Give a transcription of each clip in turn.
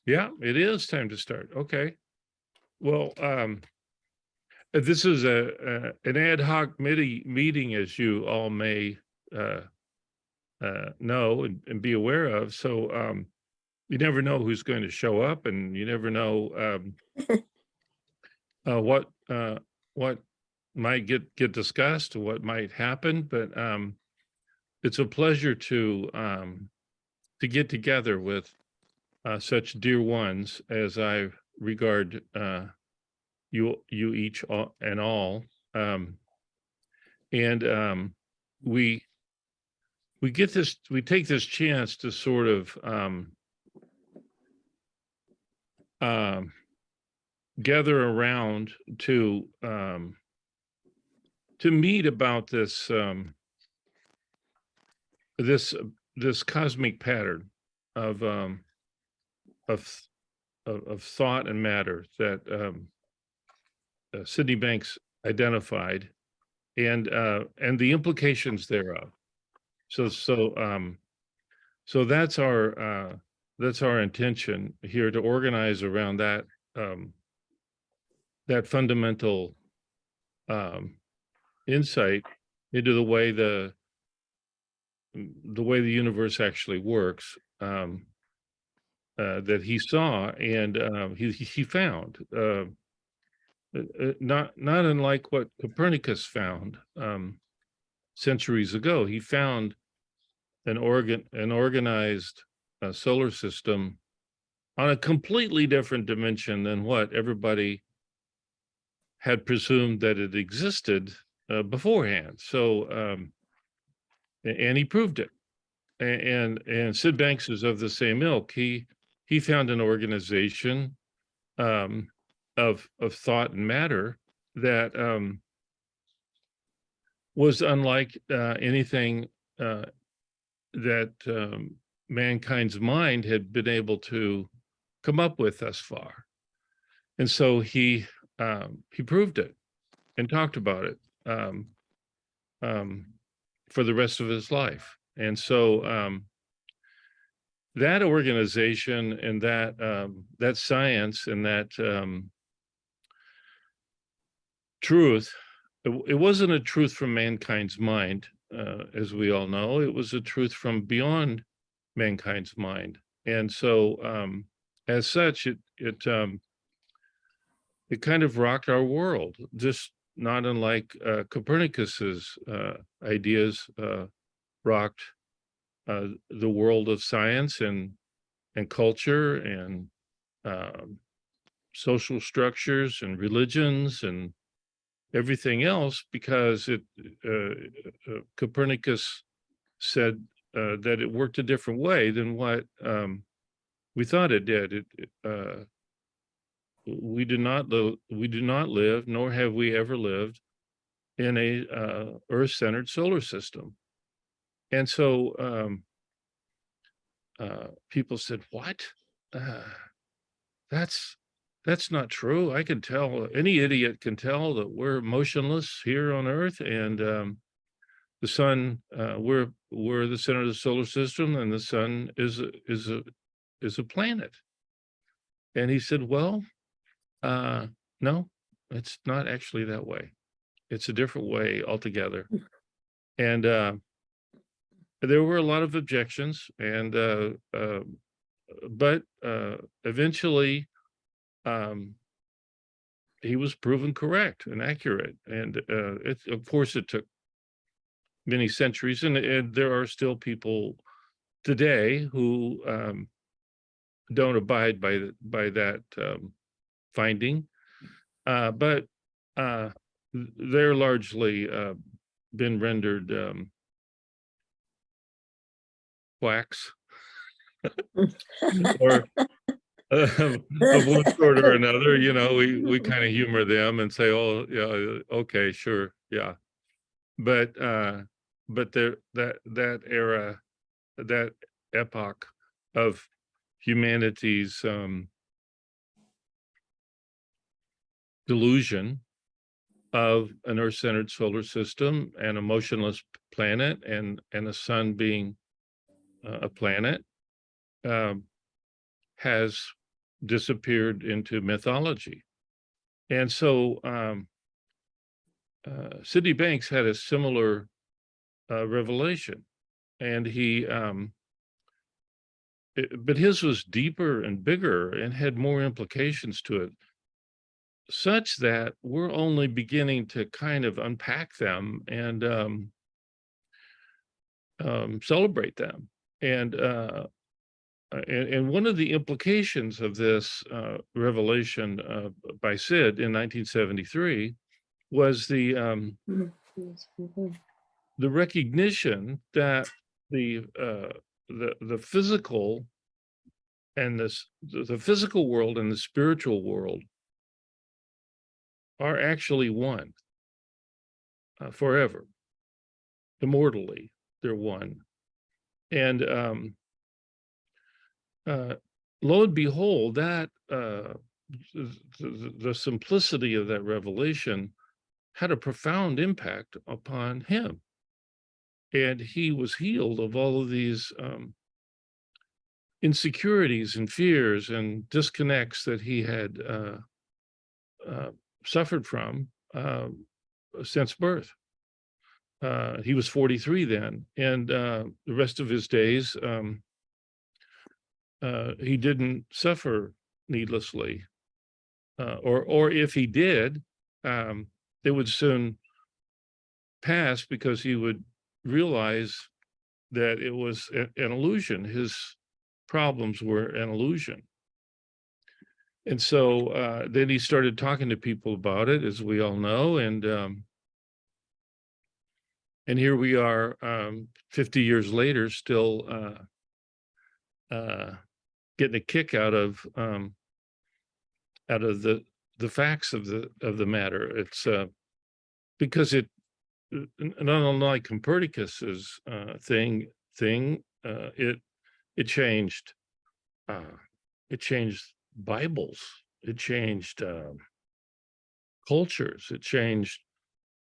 Yeah, it is time to start. Okay. Well, this is an ad hoc meeting, as you all may uh, know and be aware of. So you never know who's going to show up, and you never know what might get discussed, or what might happen. But it's a pleasure to get together with such dear ones as I regard you each and all. Um, and we we take this chance to sort of um, gather around to meet about this this cosmic pattern of of of thought and matter that Sydney Banks identified, and the implications thereof. So so um, so that's our intention here, to organize around um, that fundamental um, insight into the way the universe actually works, that he saw, and he found, not unlike what Copernicus found centuries ago. He found an organized solar system on a completely different dimension than what everybody had presumed that it existed beforehand. So, and he proved it. And Sid Banks is of the same ilk. He found an organization um, of thought and matter that was unlike anything that mankind's mind had been able to come up with thus far. And so he proved it and talked about it um, um, for the rest of his life. And so that organization and that science and that truth, it wasn't a truth from mankind's mind, as we all know. It was a truth from beyond mankind's mind. And so, as such, it kind of rocked our world, just not unlike Copernicus's ideas rocked the world of science and culture and um, social structures and religions and everything else, because Copernicus said that it worked a different way than what we thought it did. We do not live, nor have we ever lived, in a Earth-centered solar system. And so people said, "What? Uh, that's that's not true. I can tell. Any idiot can tell that we're motionless here on Earth, and the sun. We're the center of the solar system, and the sun is a planet." And he said, "Well, no, it's not actually that way. It's a different way altogether." And there were a lot of objections, and but eventually um, he was proven correct and accurate. And of course, it took many centuries, and there are still people today who don't abide by that finding, but uh, they're largely been rendered quacks, or of one sort or another. You know, we kind of humor them and say, "Oh, yeah, okay, sure, yeah." But that era, that epoch of humanity's delusion of an Earth-centered solar system and a motionless planet, and a sun being a planet, um, has disappeared into mythology. And so Sydney Banks had a similar revelation, and but his was deeper and bigger and had more implications to it, such that we're only beginning to kind of unpack them and celebrate them. And one of the implications of this revelation by Sid in 1973 was the recognition that the physical and the physical world and the spiritual world are actually one forever. Immortally, they're one. And lo and behold, that the simplicity of that revelation had a profound impact upon him. And he was healed of all of these insecurities and fears and disconnects that he had suffered from since birth. He was 43 then, and the rest of his days, he didn't suffer needlessly, or if he did, they would soon pass because he would realize that it was an illusion. His problems were an illusion. And so then he started talking to people about it, as we all know, and here we are 50 years later, still getting a kick out of the facts of the matter. It's because it, not unlike Copernicus's thing, it changed Bibles, it changed cultures, it changed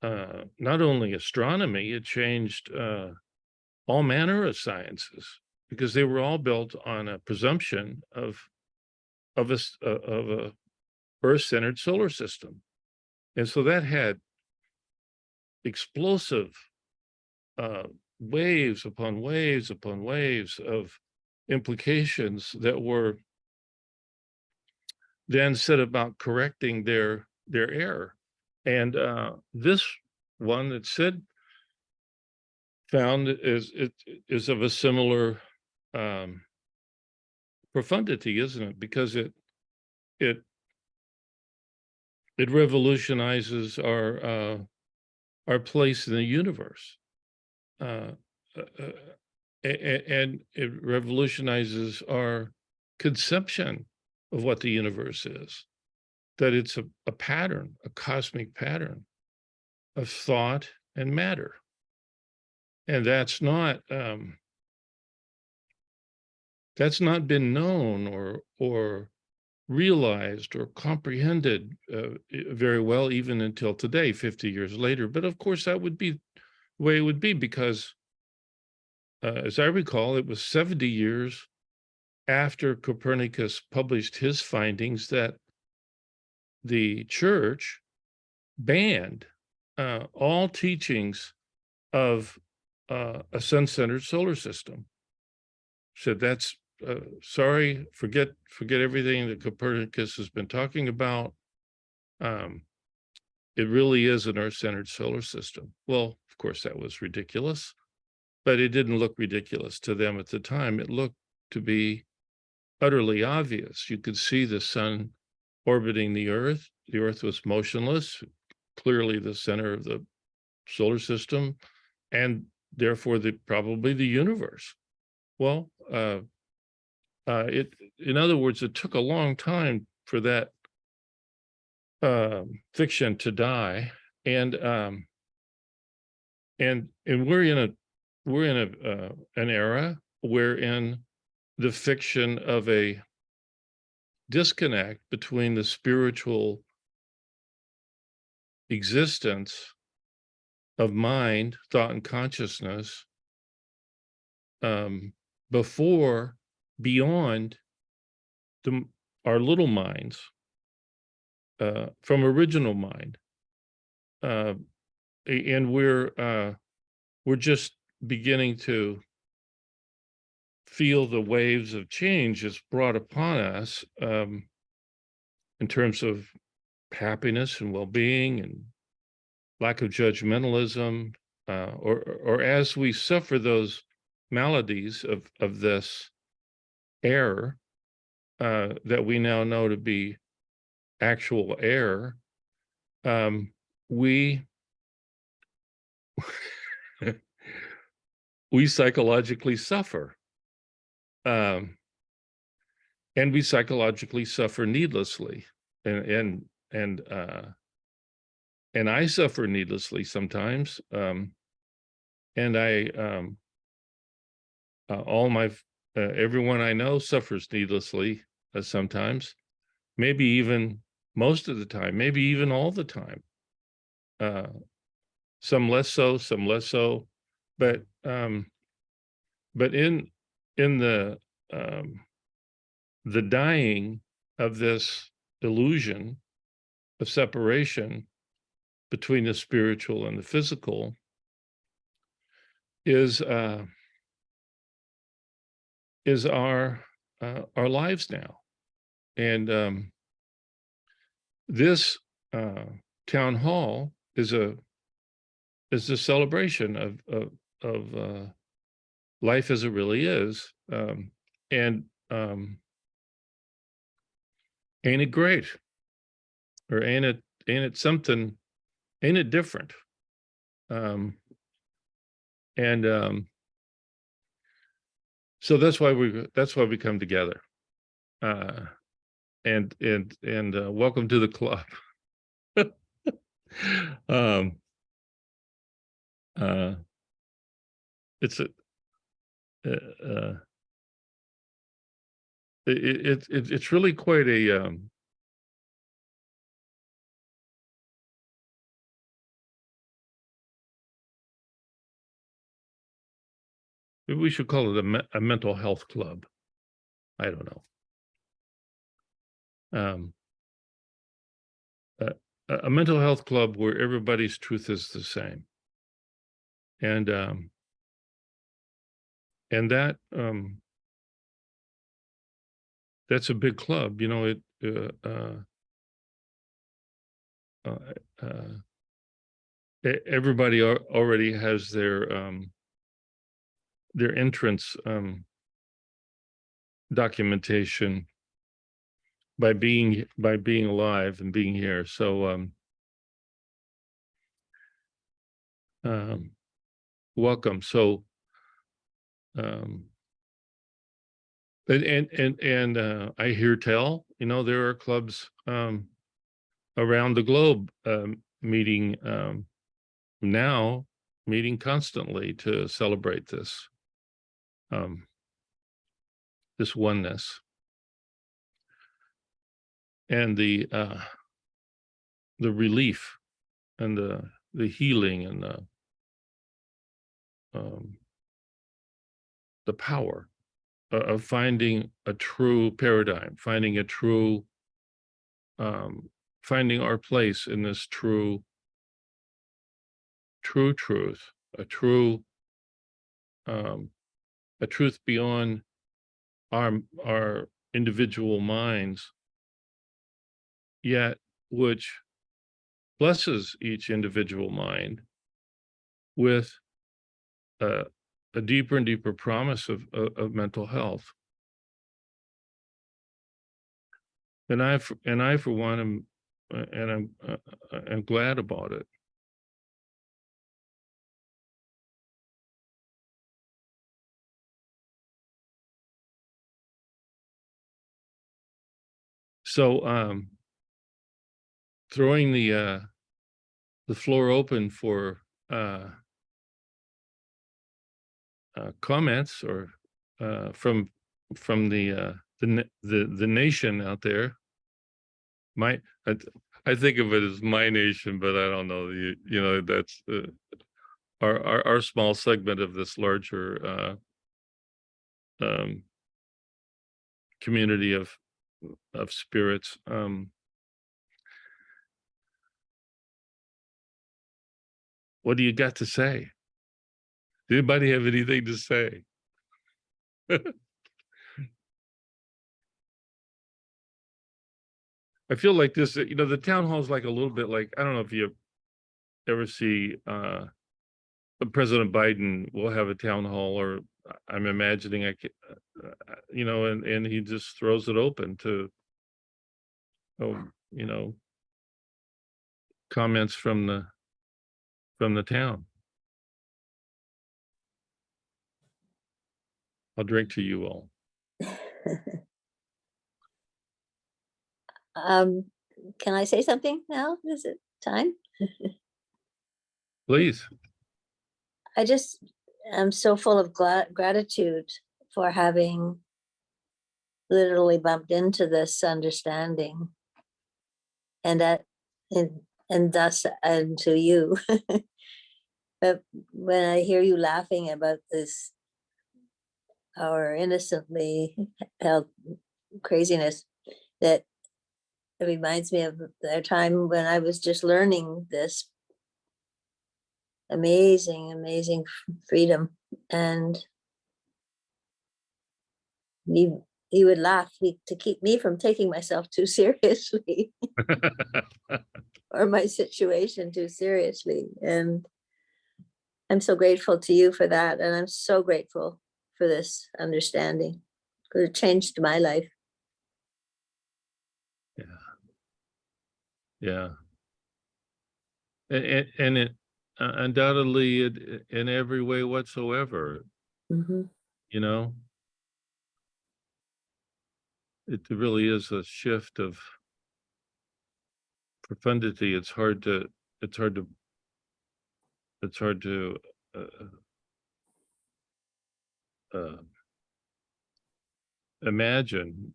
not only astronomy, it changed all manner of sciences, because they were all built on a presumption of a Earth-centered solar system. And so that had explosive waves upon waves upon waves of implications that were then set about correcting their error. And this one that Sid found is of a similar profundity, isn't it? Because it revolutionizes our place in the universe, and it revolutionizes our conception of what the universe is. That it's a pattern, a cosmic pattern of thought and matter, and that's not been known or realized or comprehended very well, even until today, 50 years later. But of course, that would be the way it would be, because as I recall, it was 70 years after Copernicus published his findings that the church banned all teachings of a sun-centered solar system. Said that's sorry, forget everything that Copernicus has been talking about. It really is an Earth-centered solar system. Well, of course, that was ridiculous, but it didn't look ridiculous to them at the time. It looked to be utterly obvious. You could see the sun orbiting the Earth. The Earth was motionless, clearly the center of the solar system, and therefore probably the universe. Well, in other words, it took a long time for that fiction to die, and we're in an era wherein the fiction of a disconnect between the spiritual existence of mind, thought, and consciousness beyond our little minds from original mind, and we're just beginning to feel the waves of change it's brought upon us, in terms of happiness and well-being and lack of judgmentalism, or as we suffer those maladies of this error that we now know to be actual error, we we psychologically suffer, and we psychologically suffer needlessly, and I suffer needlessly sometimes, and all my everyone I know suffers needlessly sometimes, maybe even most of the time, maybe even all the time. Some less so, but in the dying of this illusion of separation between the spiritual and the physical is our lives now. And this town hall is a celebration of life as it really is, and ain't it great, or ain't it something, ain't it different? And so that's why we come together, and welcome to the club. It's a it's really quite a maybe we should call it a mental health club. I don't know. A mental health club where everybody's truth is the same, and that that's a big club, you know. Everybody already has their entrance documentation by being alive and being here. So welcome. So and I hear tell, you know, there are clubs around the globe meeting now, meeting constantly to celebrate this this oneness and the relief and the healing and the power of finding a true paradigm, finding a true finding our place in this true truth, a truth beyond our individual minds, yet which blesses each individual mind with a deeper and deeper promise of mental health. And I for one am, and I'm glad about it. So throwing the floor open for comments or from the nation out there. I think of it as my nation, but I don't know. You know, that's our small segment of this larger community of of spirits. What do you got to say? Does anybody have anything to say? I feel like this, the town hall is like a little bit like, I don't know if you ever see President Biden will have a town hall, or I'm imagining and he just throws it open to, comments from the town. I'll drink to you all. Can I say something now? Is it time? Please. I just am so full of gratitude for having literally bumped into this understanding, and thus and to you. But when I hear you laughing about this, our innocently held craziness, that it reminds me of the time when I was just learning this amazing freedom, and he would laugh to keep me from taking myself too seriously or my situation too seriously. And I'm so grateful to you for that, and I'm so grateful for this understanding, because it changed my life. Yeah. And it undoubtedly in every way whatsoever, Mhm. It really is a shift of profundity. It's hard to uh, uh, imagine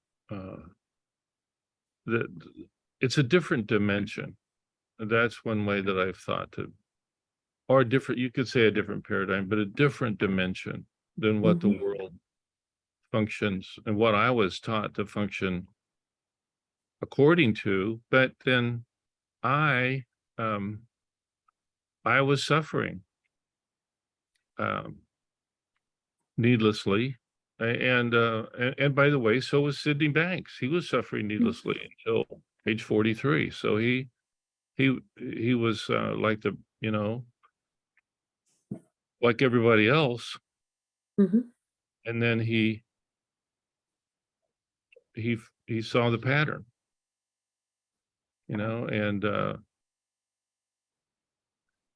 that it's a different dimension. That's one way that I've thought to, or different, you could say a different paradigm, but a different dimension than what the world functions and what I was taught to function according to. But then I was suffering needlessly. And by the way, so was Sidney Banks. He was suffering needlessly until age 43. So he was like like everybody else. Mhm. And then he saw the pattern, and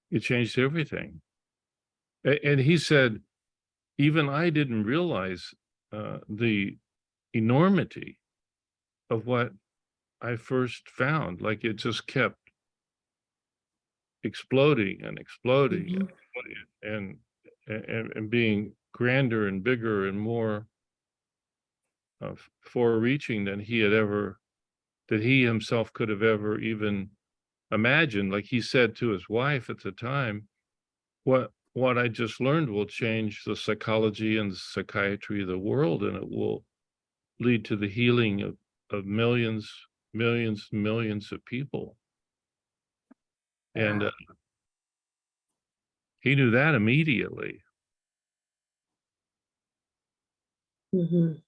it changed everything. And he said, even I didn't realize the enormity of what I first found. Like, it just kept exploding and exploding and exploding, and being grander and bigger and more far-reaching than that he himself could have ever even imagined. Like he said to his wife at the time, what I just learned will change the psychology and the psychiatry of the world, and it will lead to the healing of millions of people. And he knew that immediately. Mhm.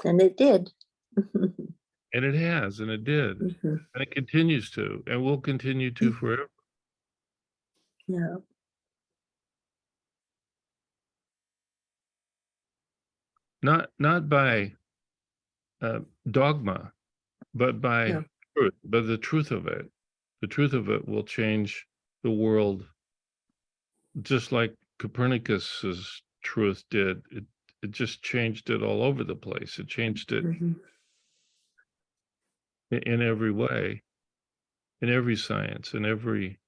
And it did. And it has, and it did, Mhm. and it continues to, and will continue to forever. Yeah. Not by dogma, but by Yeah. truth. But the truth of it will change the world, just like Copernicus's truth did. It just changed it all over the place. It changed it Mhm. in every way, in every science, in every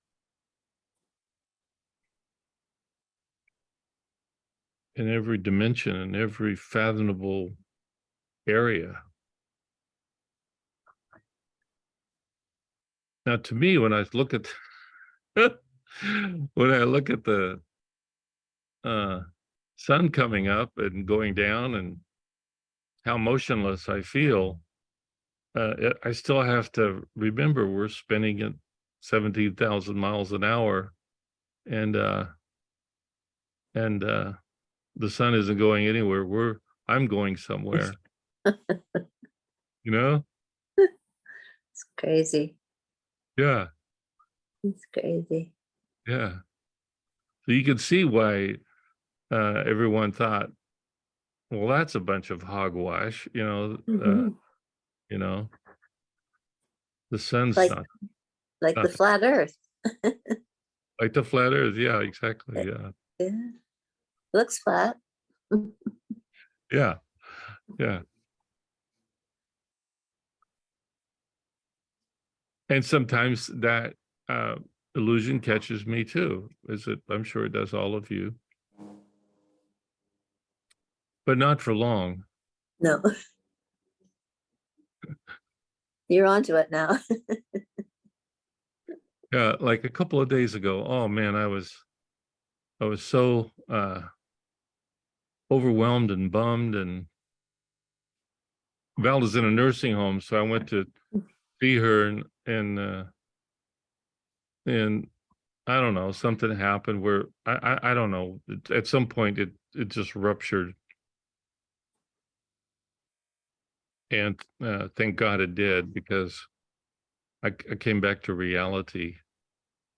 dimension, in every fathomable area. Now, to me, when I look at when I look at the sun coming up and going down and how motionless I feel, I still have to remember we're spinning at 17,000 miles an hour, and the sun isn't going anywhere. I'm going somewhere, you know? It's crazy. Yeah, It's crazy. yeah. So you can see why everyone thought, well, that's a bunch of hogwash, Mhm. you know, the sun's Like, not like the nothing. flat earth. Like the flat earth. Yeah, exactly. Yeah. Yeah, looks flat. Yeah. Yeah. And sometimes that uh illusion catches me too, as I'm sure it does all of you, but not for long. No, you're onto it now. Yeah, like a couple of days ago, oh man, I was so overwhelmed and bummed, and Val is in a nursing home, so I went to see her, and I don't know, something happened where I don't know. At some point it just ruptured, and thank God it did, because I came back to reality,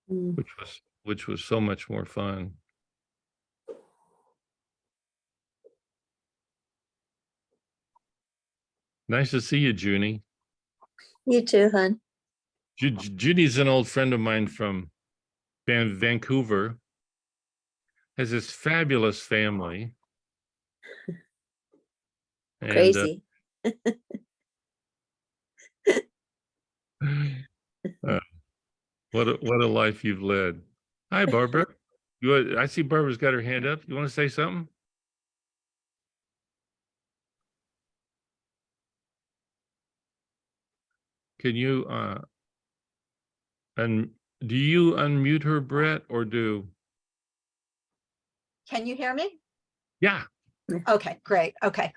Mm. which was so much more fun. Nice to see you, Junie. You too, hon. Junie's an old friend of mine from Vancouver. Has this fabulous family, and Crazy. uh, what a life you've led. Hi, Barbara. I see Barbara's got her hand up. You want to say something? Can you and do you unmute her, Brett, or do? Can you hear me? Yeah. Okay, great. Okay.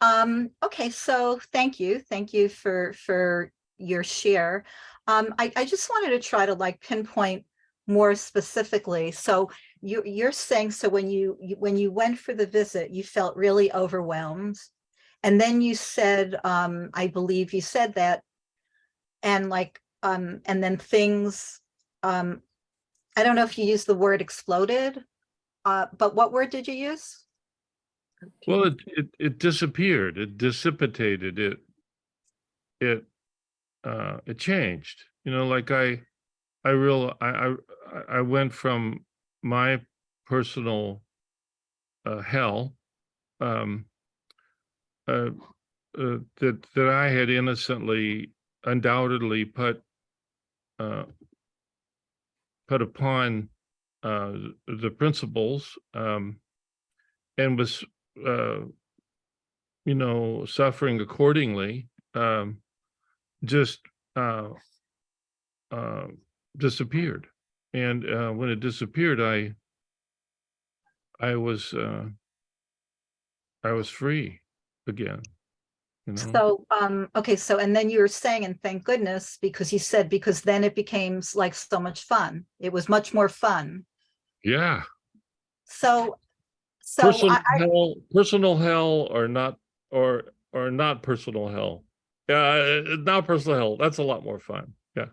Okay, so thank you. Thank you for your share. I just wanted to try to like pinpoint more specifically. So you're saying, so when you went for the visit, you felt really overwhelmed. And then you said, I believe you said that, and like and then things, I don't know if you used the word exploded, but what word did you use? Well, it disappeared. It dissipated. It changed. Like I went from my personal hell, um, uh, that I had innocently, undoubtedly uh, put upon the principles, and was uh, suffering accordingly, just uh, uh, disappeared. And when it disappeared, I was uh, I was free again. So, okay, so, and then you were saying, and thank goodness, because you said, because then it became like so much fun. It was much more fun. Yeah. So, Personal hell, or not personal hell. Not personal hell. That's a lot more fun. Yeah.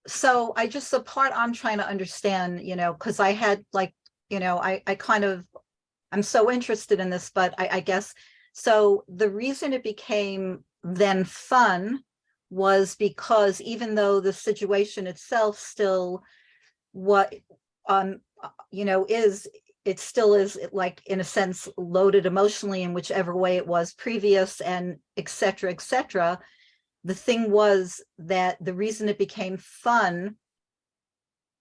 so I just, the part I'm trying to understand, because I had like, I kind of, I'm so interested in this, but I guess, so the reason it became then fun was because even though the situation itself still what is, it still is like in a sense loaded emotionally in whichever way it was previous, and et cetera, et cetera. The thing was that the reason it became fun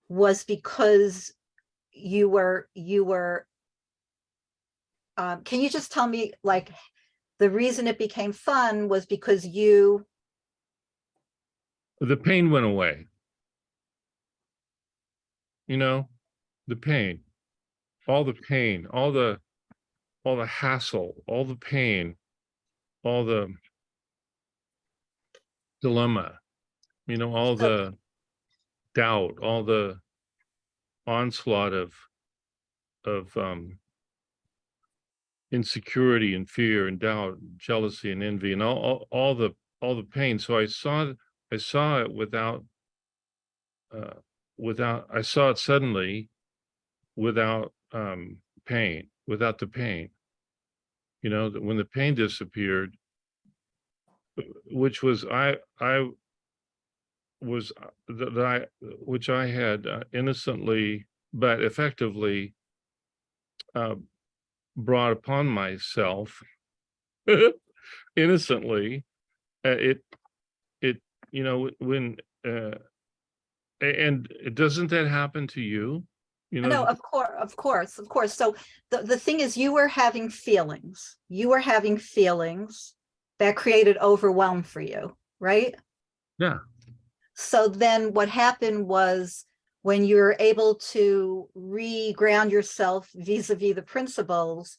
was because you were can you just tell me, like, the reason it became fun was because you, The pain went away. The pain. all the pain, all the hassle, all the pain, all the dilemma, all So, the doubt, all the onslaught of insecurity and fear and doubt, and jealousy and envy, and all the pain. So I saw it I saw it suddenly without pain, without the pain. That when the pain disappeared, which was I was that I which I had innocently but effectively uh, brought upon myself innocently. It when and doesn't that happen to you? no, of course. So the thing is, you were having feelings. You were having feelings that created overwhelm for you, right? Yeah. So then what happened was, when you're able to re-ground yourself vis-a-vis the principles,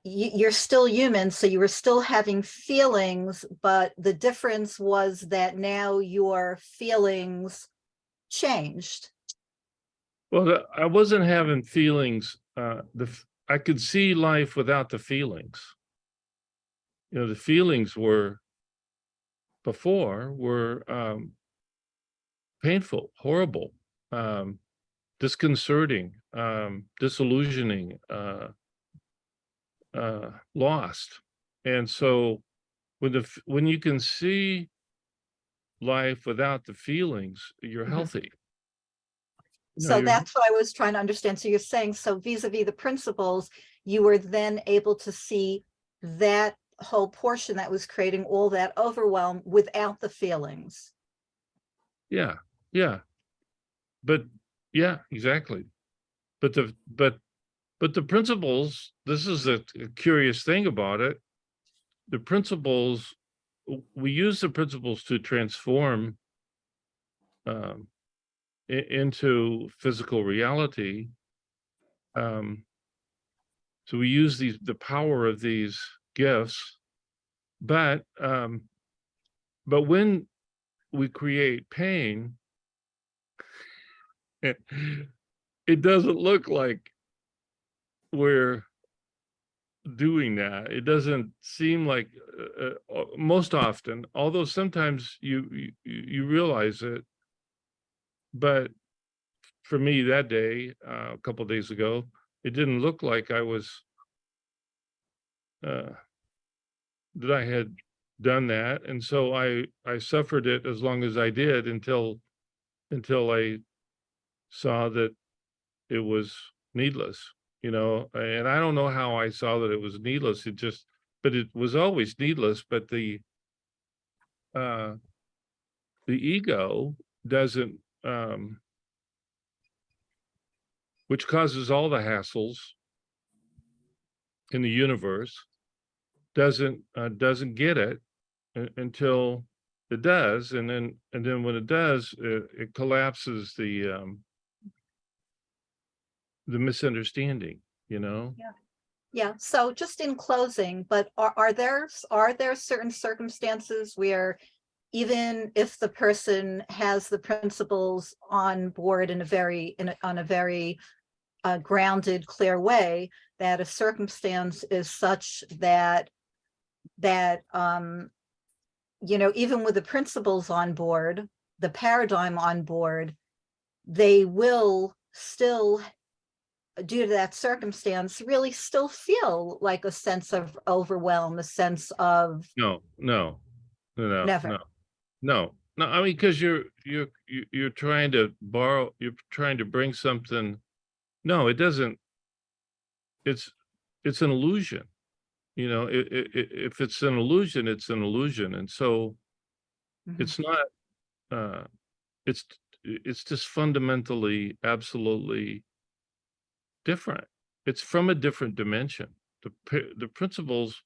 you're still human, so you were still having feelings, but the difference was that now your feelings changed. Well, I wasn't having feelings. I could see life without the feelings. The feelings were painful, horrible, disconcerting, disillusioning, lost. And so when you can see life without the feelings, you're Mhm. healthy. So You're that's what I was trying to understand. So you're saying, so vis-a-vis the principles, you were then able to see that whole portion that was creating all that overwhelm without the feelings. yeah, yeah. But yeah, exactly. But the principles, this is a curious thing about it. The principles, we use the principles to transform um, into physical reality. Um, so we use the power of these gifts, but when we create pain, it doesn't look like we're doing that. It doesn't seem like most often, although sometimes you realize it. But for me that day, a couple days ago, it didn't look like I was uh, that I had done that, and so I suffered it as long as I did until I saw that it was needless. And I don't know how I saw that it was needless. But it was always needless. But uh, the ego doesn't, which causes all the hassles in the universe, doesn't get it until it does, and then when it does, it collapses the misunderstanding. Yeah. So just in closing, but are there certain circumstances where, even if the person has the principles on board on a very grounded, clear way, that a circumstance is such that even with the principles on board, the paradigm on board, they will still, due to that circumstance, really still feel like a sense of overwhelm, a sense of No, no, no, never. no, no, no. I mean, because you're trying to borrow, you're trying to bring something. No, it doesn't. It's an illusion. If it's an illusion, it's an illusion, and so Mhm. it's not. Uh, it's just fundamentally, absolutely different. It's from a different dimension. The principles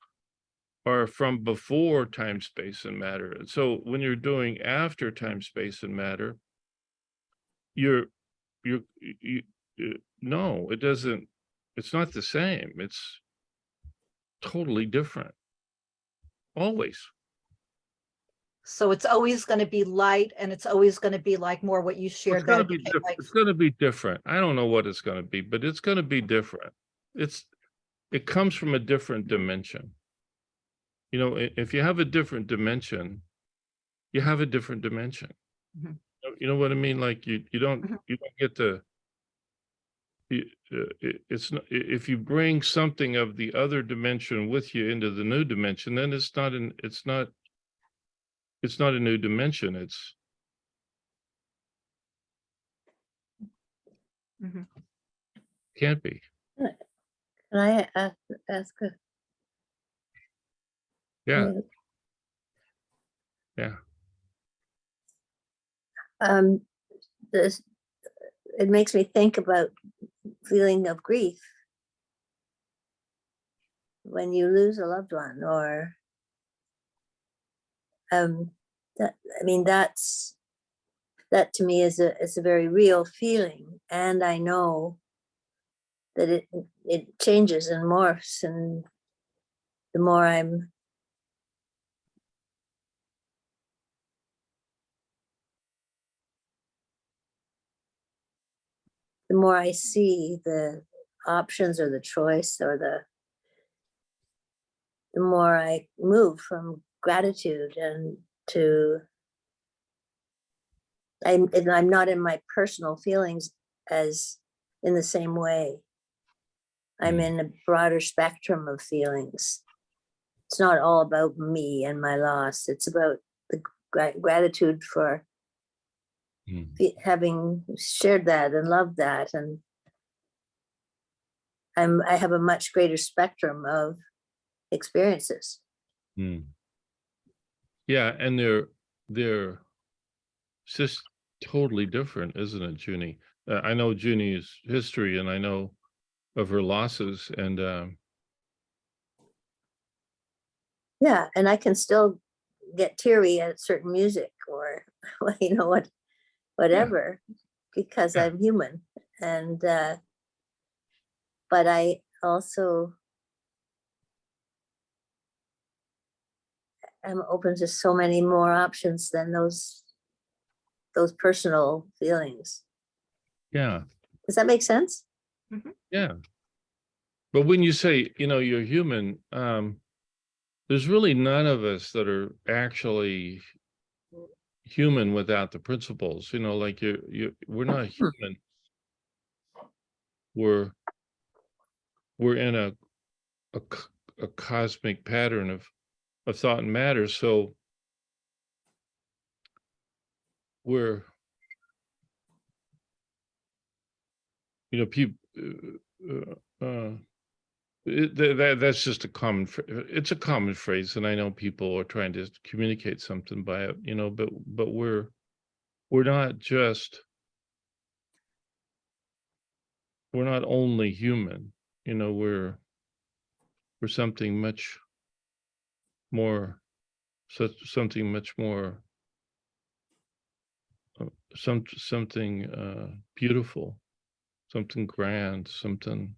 are from before time, space, and matter. And so when you're doing after time, space, and matter, you're you no, it doesn't, it's not the same. It's totally different. Always. So it's always going to be light, and it's always going to be like more what you It's shared gonna that be it became different. like, It's gonna be different. I don't know what it's gonna be, but it's gonna be different. It comes from a different dimension. You know, if you have a different dimension, you have a different dimension. Mhm. You know what I mean? Like you don't Mhm. get to. It's not, if you bring something of the other dimension with you into the new dimension, then it's not a new dimension. It's Mhm. can't be. Can I ask a? Yeah, yeah. Um, this, it makes me think about feeling of grief when you lose a loved one, or that, I mean, that to me is a very real feeling, and I know that it changes and morphs, and the more I see the options or the choice or the more I move from gratitude and to I'm not in my personal feelings as in the same way. I'm in a broader spectrum of feelings. It's not all about me and my loss. It's about the gratitude for having shared that and loved that, and I have a much greater spectrum of experiences. Yeah, and they're just totally different, isn't it, Junie? I know Junie's history, and I know of her losses, and Yeah, and I can still get teary at certain music, or you know what, whatever, because Yeah. I'm human. And but I also am open to so many more options than those personal feelings. yeah, Does that make sense? yeah. But when you say, you're human, there's really none of us that are actually human without the principles. Like we're not human. We're in a cosmic pattern of thought and matter. So we're, people. That's just a common. It's a common phrase, and I know people are trying to communicate something by it. But we're not just. We're not only human. We're something much more. Something much more. Something beautiful, something grand, something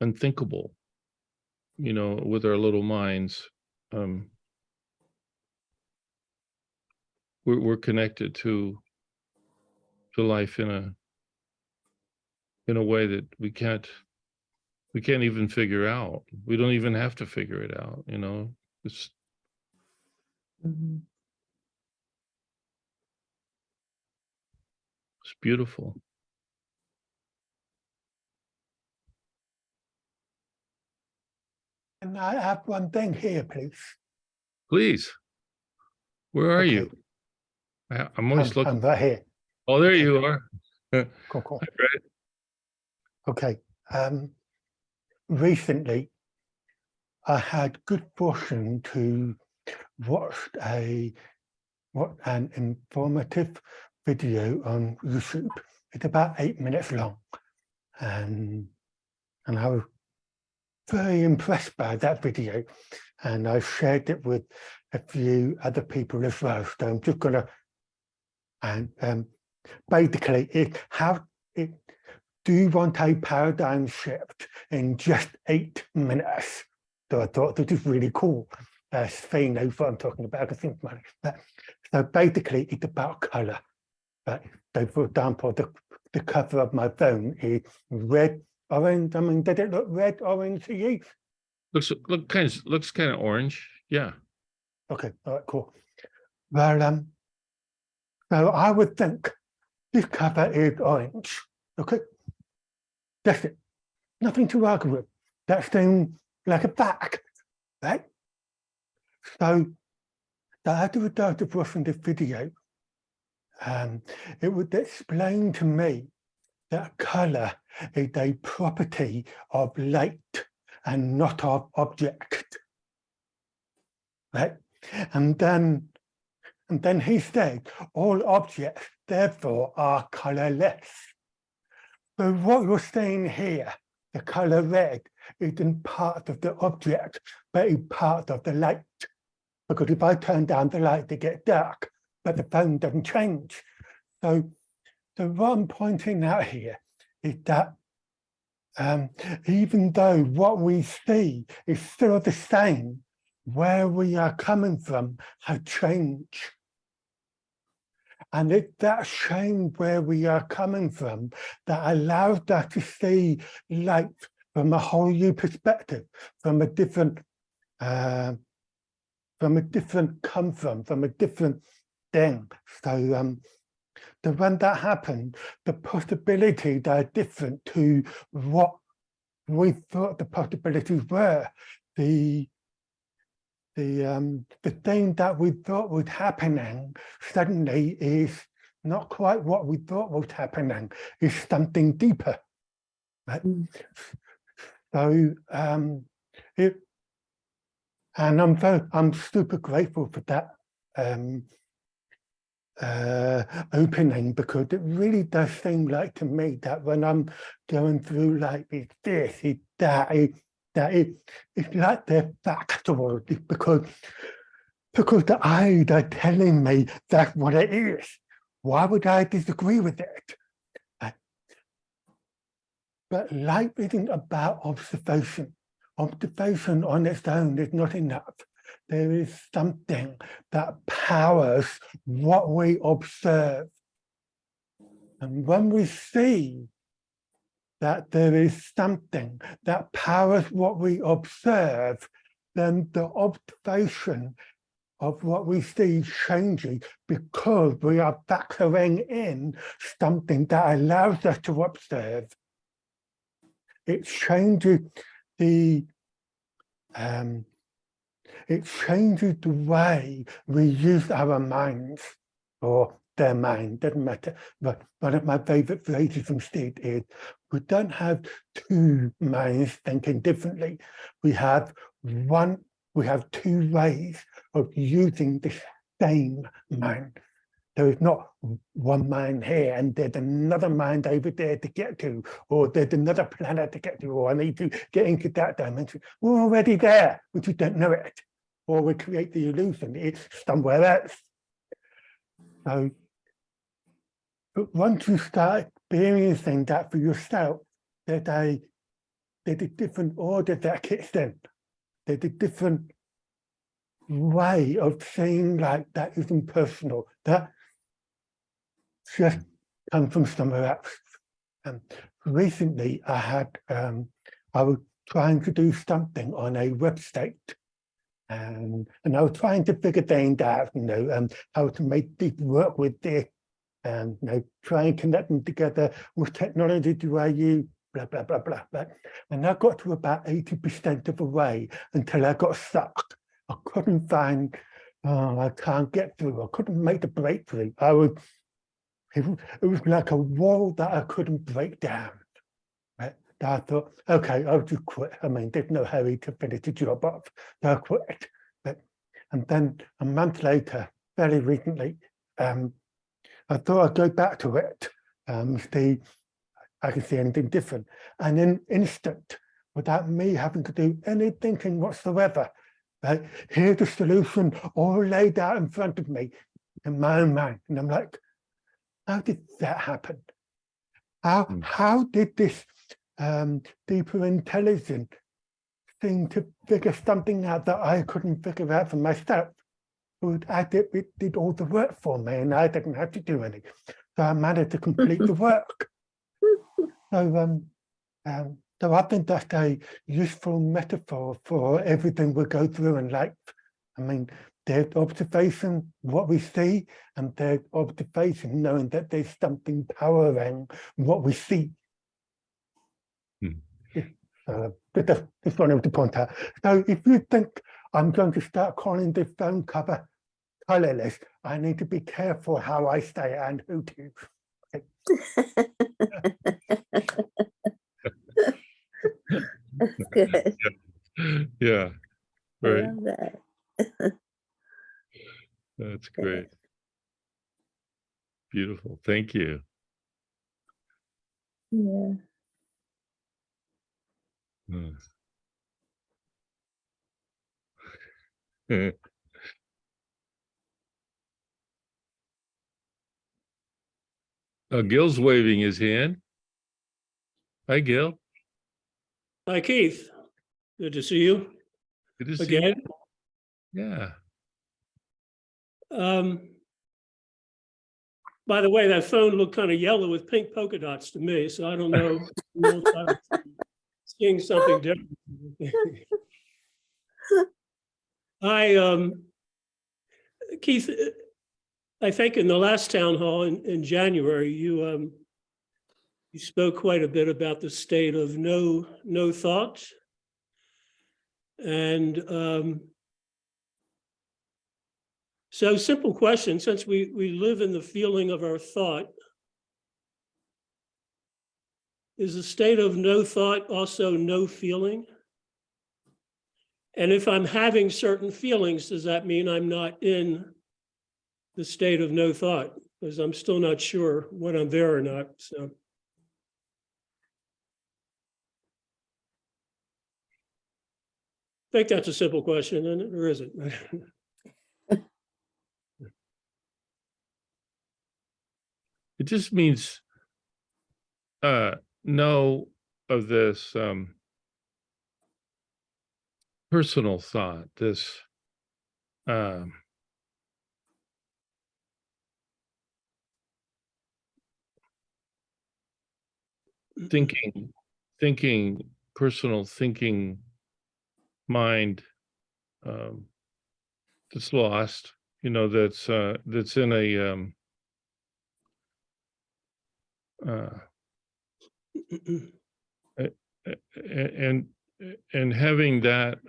unthinkable, with our little minds. We're connected to life in a way that we can't even figure out. We don't even have to figure it out. It's it's beautiful. Can I have one thing here, please? Please, where are Okay. you? I'm always looking. I'm right here. Oh, there Okay. you are. Cool. Hi, Brett. Okay. Recently, I had good fortune to watch an informative video on YouTube. It's about 8 minutes long, and I was very impressed by that video and I've shared it with a few other people as well. So I'm just gonna, and basically, do you want a paradigm shift in just 8 minutes? So I thought this is really cool. Spain knows what I'm talking about. I think, so basically, it's about color. Right? So, for example, the cover of my phone is red, orange. I mean, did it look red, orange to you? Looks kind of orange. Yeah. Okay, all right, cool. Well, so I would think this cover is orange. Okay, that's it. Nothing to argue with. That seems like a fact, right? So as a result of watching this video, it would explain to me that color is a property of light and not of object, right? And then he said, all objects therefore are colorless. So what you're seeing here, the color red, isn't part of the object, but is part of the light. Because if I turn down the light, it gets dark, but the phone doesn't change. So what I'm pointing out here is that even though what we see is still the same, where we are coming from has changed. And it's that change where we are coming from that allows us to see light from a whole new perspective, from a different come from a different thing. So when that happened, the possibilities are different to what we thought the possibilities were. The thing that we thought was happening suddenly is not quite what we thought was happening, is something deeper. Right? So and I'm super grateful for that opening, because it really does seem like to me that when I'm going through like it's this, it's that, it's like they're factual, because the eyes are telling me that's what it is. Why would I disagree with it? But light isn't about observation. Observation on its own is not enough. There is something that powers what we observe. And when we see that there is something that powers what we observe, then the observation of what we see changes, because we are factoring in something that allows us to observe. It changes the way we use our minds, or their mind, doesn't matter. But one of my favorite phrases from Steve is, we don't have two minds thinking differently. We have two ways of using the same mind. There is not one mind here and there's another mind over there to get to, or there's another planet to get to, or I need to get into that dimension. We're already there, we just don't know it. Or we create the illusion it's somewhere else. So, but once you start experiencing that for yourself, there's a different order that kicks in. There's a different way of saying like that isn't personal. That just comes from somewhere else. Recently, I was trying to do something on a website, and I was trying to figure things out, how to make this work with this, and try and connect them together with technology do I use, blah, blah, blah, blah, blah. And I got to about 80% of the way until I got stuck. I couldn't find, I can't get through. I couldn't make the breakthrough. It was like a wall that I couldn't break down. Right? I thought, okay, I'll just quit. I mean, there's no hurry to finish the job off. So I quit. And then a month later, very recently, I thought I'd go back to it, see I can see anything different. And in an instant, without me having to do any thinking whatsoever, right? Here's the solution all laid out in front of me in my own mind. And I'm like, how did that happen? How did this deeper intelligence seem to figure something out that I couldn't figure out for myself? It did all the work for me and I didn't have to do any. So I managed to complete the work. So I think that's a useful metaphor for everything we go through in life. I mean, there's observation, what we see, and there's observation, knowing that there's something powering what we see. Just wanted to point out. So if you think I'm going to start calling this phone cover colorless, I need to be careful how I say it and who to. That's good. Yeah, I right. love that. That's great. Beautiful. Thank you. Yeah. Gil's waving his hand. Hi, Gil. Hi, Keith. Good to see you Good to see you. again. Yeah. By the way, that phone looked kind of yellow with pink polka dots to me, so I don't know if I'm seeing something different. Keith, I think in the last town hall in January, you spoke quite a bit about the state of no thought. And so simple question, since we live in the feeling of our thought, is a state of no thought also no feeling? And if I'm having certain feelings, does that mean I'm not in the state of no thought? Because I'm still not sure when I'm there or not, so. I think that's a simple question, or is it? It just means know of this personal thought, this thinking, personal thinking mind that's lost, you know, that's in a and having that,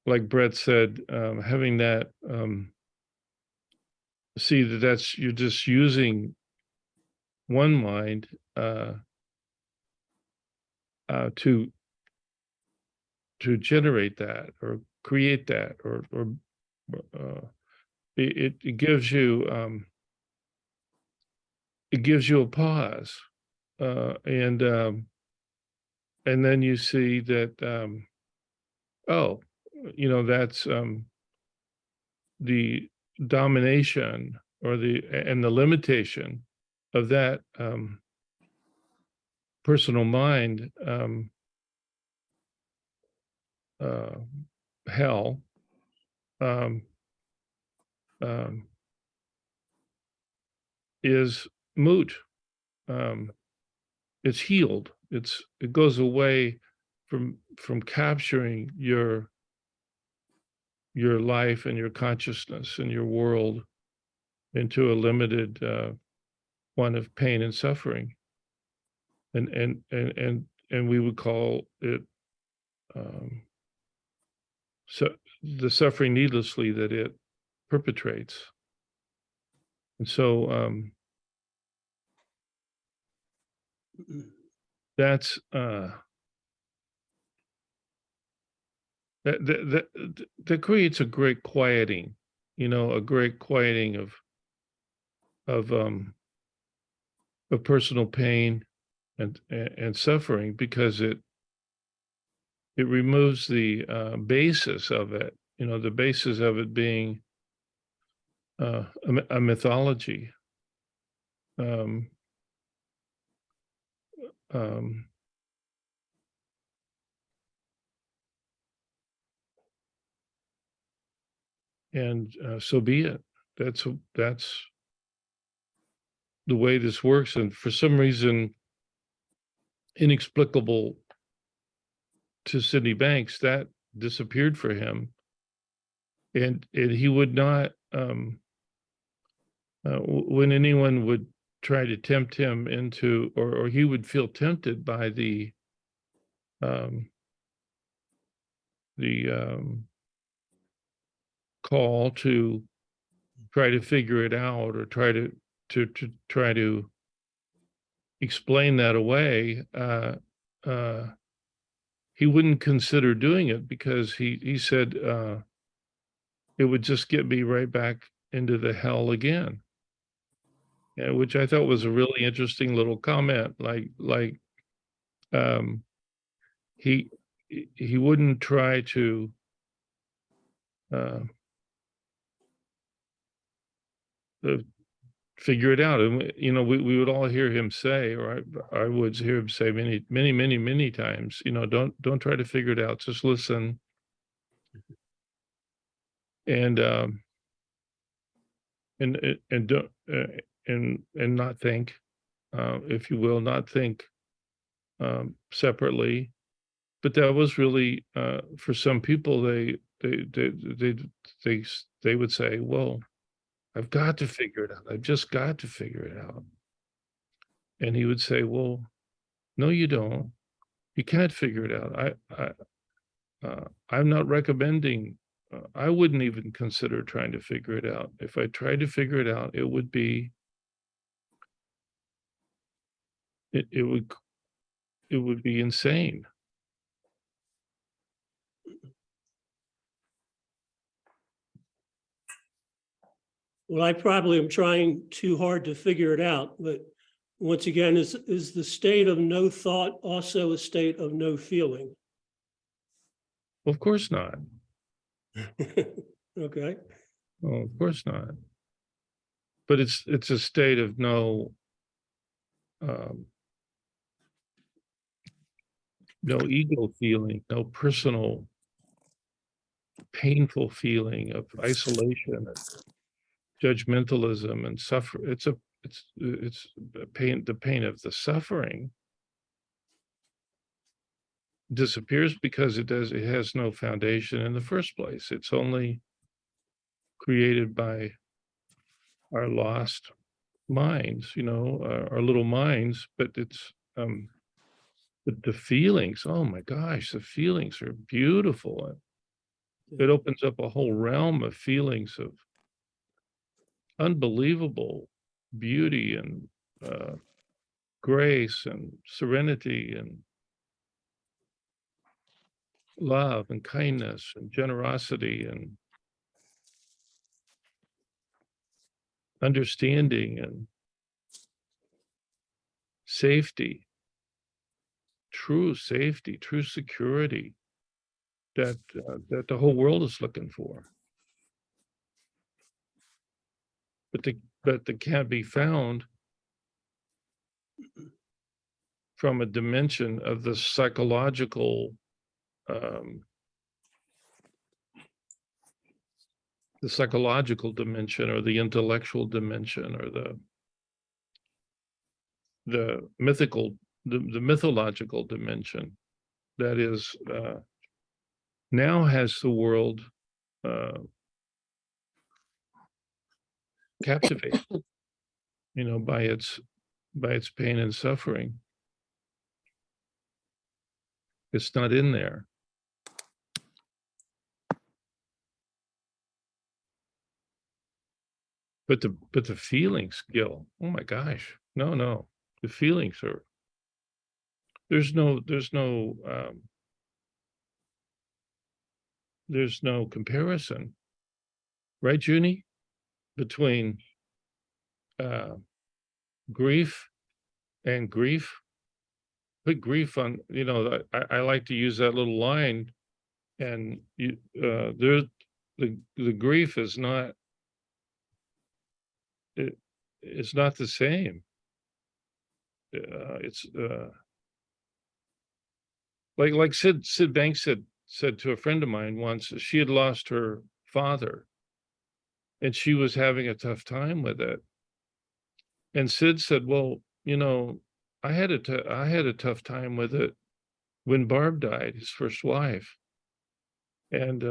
like Brett said, having that, see that's you're just using one mind to generate that or create that, or it gives you a pause, and then you see that oh, you know, that's the domination or the limitation of that personal mind, hell, is moot. It's healed. It goes away from capturing your life and your consciousness and your world into a limited one of pain and suffering. And we would call it so the suffering needlessly that it perpetrates. And so that's that creates a great quieting, you know, a great quieting of personal pain and suffering, because it it removes the basis of it, you know, the basis of it being a mythology. Um, um, and so be it. That's the way this works. And for some reason, inexplicable to Sydney Banks, that disappeared for him. And he would not, when anyone would try to tempt him into, or he would feel tempted by the call to try to figure it out, or try to try to explain that away, he wouldn't consider doing it, because he said it would just get me right back into the hell again. Yeah, which I thought was a really interesting little comment. Um, he wouldn't try to uh, figure it out. And you know, we would all hear him say, or I would hear him say many times, you know, don't try to figure it out, just listen. And and don't and not think, if you will, not think separately. But that was really, for some people, they would say, well, I've got to figure it out. I've just got to figure it out. And he would say, well, no, you don't. You can't figure it out. I'm not recommending, I wouldn't even consider trying to figure it out. If I tried to figure it out, it would be, it would be insane. Well, I probably am trying too hard to figure it out, but once again, is the state of no thought also a state of no feeling? Well, of course not. Okay. Oh, of course not. But it's a state of no, no ego feeling, no personal painful feeling of isolation and judgmentalism and suffer. It's a pain. The pain of the suffering disappears because it has no foundation in the first place. It's only created by our lost minds, you know, our little minds. But it's but the feelings, oh my gosh, the feelings are beautiful. It opens up a whole realm of feelings of unbelievable beauty and grace and serenity and love and kindness and generosity and understanding and safety, true safety, true security that that the whole world is looking for. But they can't be found from a dimension of the psychological, dimension, or the intellectual dimension, or the mythical, the mythological dimension that is now has the world captivated, you know, by its pain and suffering. It's not in there. But the feelings, Gil, oh my gosh, no, the feelings are, there's no comparison, right, Junie, between grief and grief. put grief on, you know, I like to use that little line. And you, there's the grief is not, it's not the same. It's like Sid Banks said to a friend of mine once, she had lost her father and she was having a tough time with it. And Sid said, well, you know, I had a tough time with it when Barb died, his first wife. And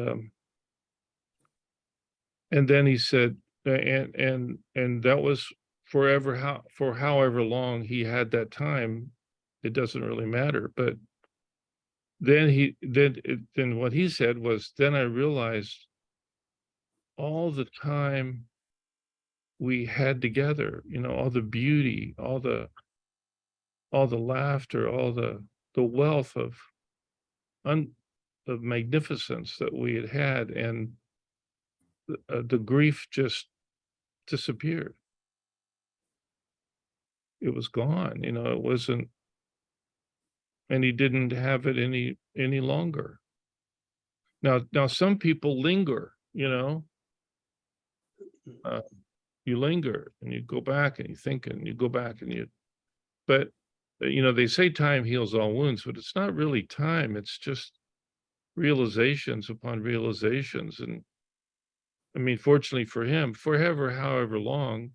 then he said, and that was forever, for however long he had that time, it doesn't really matter. But then what he said was, then I realized all the time we had together, you know, all the beauty, all the laughter, all the wealth of magnificence that we had, and the grief just disappeared. It was gone, you know, it wasn't, and he didn't have it any longer. Now some people linger, you know, you linger and you go back and you think and you go back and but you know, they say time heals all wounds, but it's not really time. It's just realizations upon realizations. And I mean, fortunately for him, however long,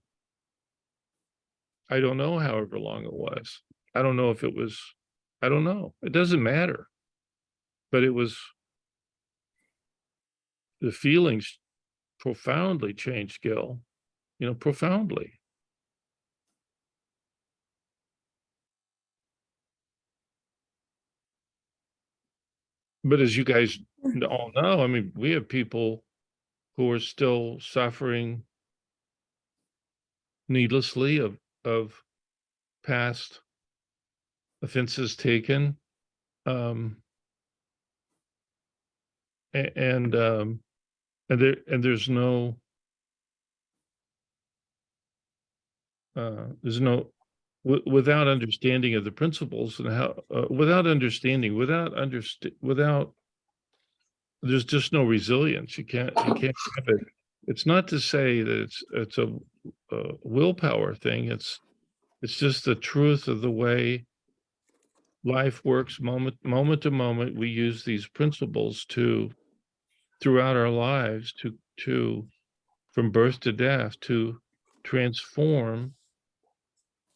I don't know however long it was. I don't know if it was, I don't know. It doesn't matter. But it was, the feelings profoundly changed Gil, you know, profoundly. But as you guys all know, I mean, we have people who are still suffering needlessly of past offenses taken. And there's no without understanding of the principles and how without there's just no resilience. You can't have it. It's not to say that it's a willpower thing. It's just the truth of the way life works. Moment to moment, we use these principles throughout our lives to from birth to death to transform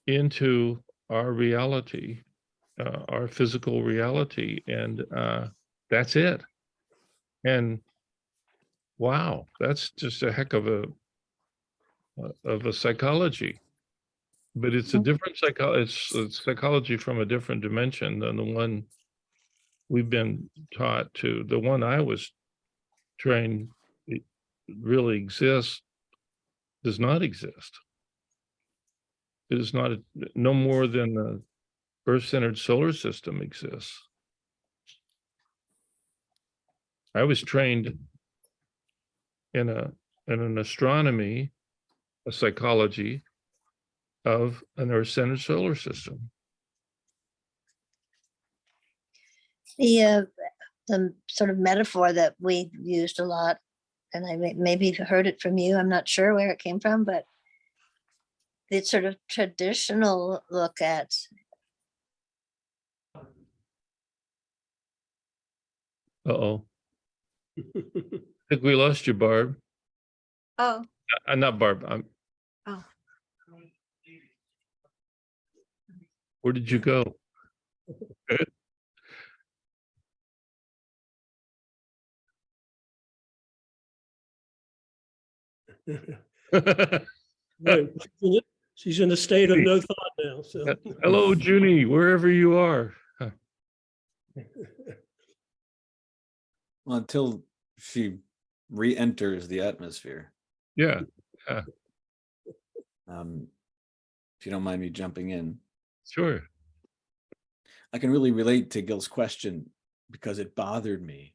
into our reality, our physical reality, and that's it. And wow, that's just a heck of a psychology. But it's a different it's psychology from a different dimension than the one we've been taught to. The one I was trained really exists, does not exist. It is not no more than the Earth-centered solar system exists. I was trained in an astronomy, a psychology of an Earth-centered solar system. The sort of metaphor that we used a lot, and I maybe heard it from you, I'm not sure where it came from, but the sort of traditional look at Uh-oh. I think we lost you, Barb. Oh, Not Barb. oh. Where did you go? Right. She's in a state of no thought now, so. Hello, Junie, wherever you are. Well, until she re-enters the atmosphere. Yeah. If you don't mind me jumping in. Sure. I can really relate to Gil's question because it bothered me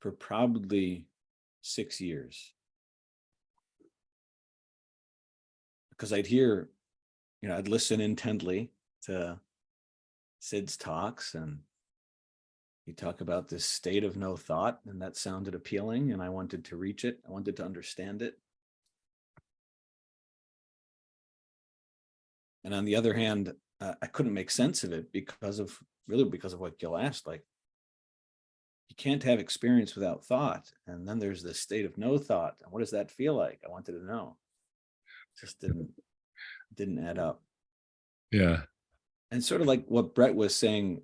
for probably 6 years. Because I'd hear, you know, I'd listen intently to Sid's talks, and you talk about this state of no thought, and that sounded appealing, and I wanted to reach it. I wanted to understand it. And on the other hand, I couldn't make sense of it because of what Gil asked. Like, you can't have experience without thought. And then there's this state of no thought. And what does that feel like? I wanted to know. Just didn't add up. Yeah. And sort of like what Brett was saying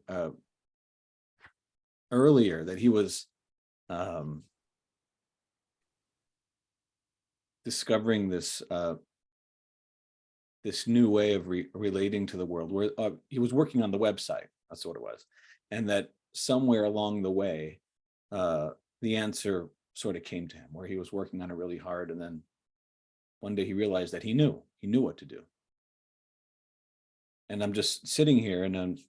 earlier, that he was discovering this this new way of relating to the world, where he was working on the website. That's what it was. And that somewhere along the way, the answer sort of came to him, where he was working on it really hard. And then one day he realized that he knew what to do. And I'm just sitting here and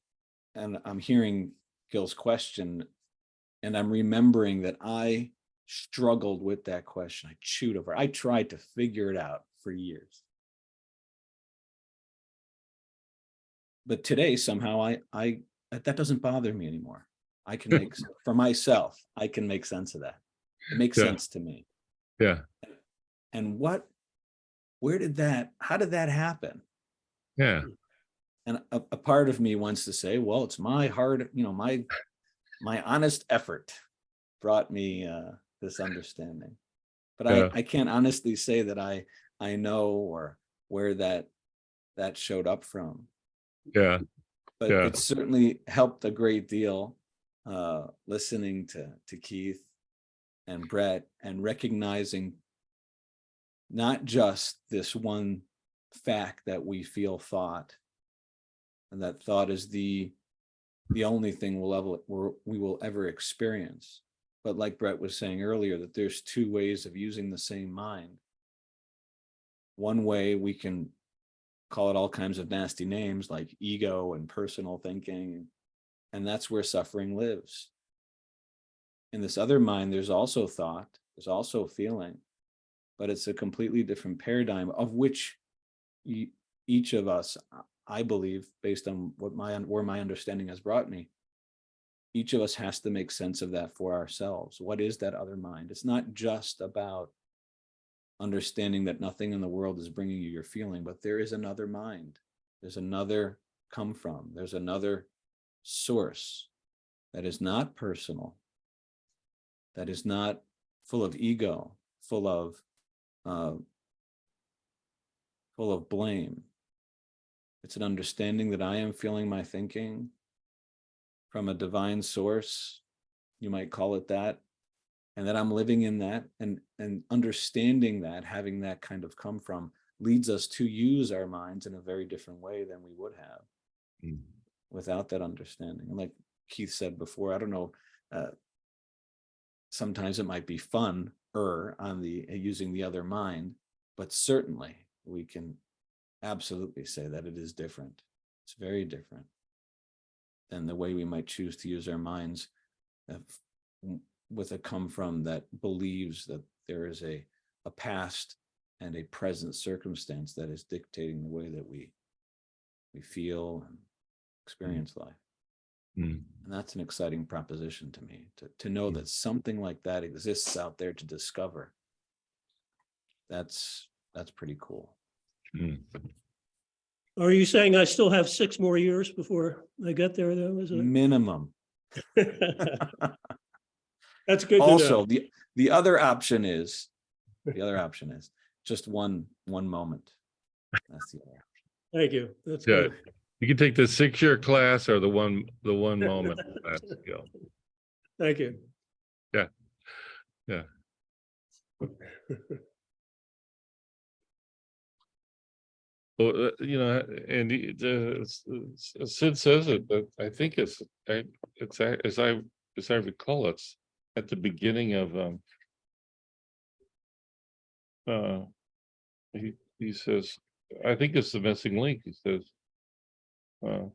I'm hearing Gil's question, and I'm remembering that I struggled with that question. I chewed over. I tried to figure it out for years. But today, somehow, I that doesn't bother me anymore. I can make, for myself, I can make sense of that. It makes Yeah. sense to me. Yeah. And how did that happen? Yeah. And a part of me wants to say, well, it's my hard, my honest effort brought me this understanding. But Yeah. I can't honestly say that I know or where that showed up from. Yeah. But Yeah. it certainly helped a great deal listening to Keith and Brett, and recognizing not just this one fact that we feel thought, and that thought is the only thing we will ever experience. But like Brett was saying earlier, that there's two ways of using the same mind. One way, we can call it all kinds of nasty names like ego and personal thinking, and that's where suffering lives. In this other mind, there's also thought, there's also feeling, but it's a completely different paradigm, of which each of us, I believe, based on where my understanding has brought me, each of us has to make sense of that for ourselves. What is that other mind? It's not just about understanding that nothing in the world is bringing you your feeling, but there is another mind. There's another come from. There's another source that is not personal, that is not full of ego, full of blame. It's an understanding that I am feeling my thinking from a divine source, you might call it that, and that I'm living in that, and understanding that, having that kind of come from, leads us to use our minds in a very different way than we would have without that understanding. And like Keith said before, I don't know, sometimes it might be fun on the using the other mind, but certainly we can absolutely say that it is different. It's very different than the way we might choose to use our minds with a come from that believes that there is a past and a present circumstance that is dictating the way that we feel and experience life. Mm. And that's an exciting proposition to me, to know that something like that exists out there to discover. That's pretty cool. Mm. Are you saying I still have 6 more years before I get there, though? Is it? Minimum. That's good to Also, know. the other option is just one moment. That's the other option. Thank you. That's Yeah. good. You can take the 6-year class or the one moment class. Go. Thank you. Yeah. Yeah. Well, and Sid says it, but I think it's as I recall, it's at the beginning of he says, I think it's the missing link. He says, one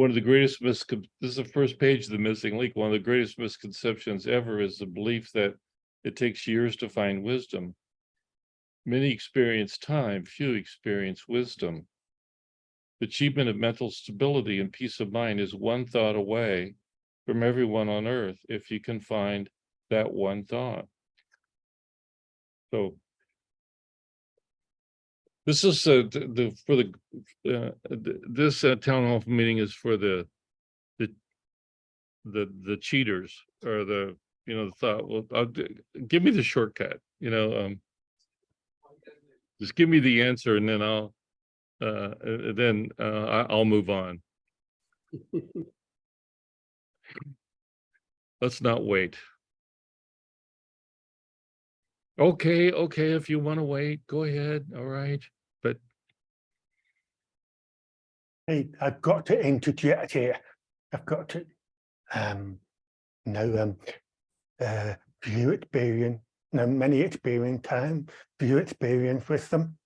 of the greatest this is the first page of the missing link. One of the greatest misconceptions ever is the belief that it takes years to find wisdom. Many experience time, few experience wisdom. achievement of mental stability and peace of mind is one thought away from everyone on earth if you can find that one thought. So this is this town hall meeting is for the cheaters, or the thought, well, give me the shortcut, just give me the answer, and then I'll move on. Let's not wait. Okay, if you want to wait, go ahead. All right. But Hey, I've got to interject here. I've got to, few experience, many experience time, few experience wisdom.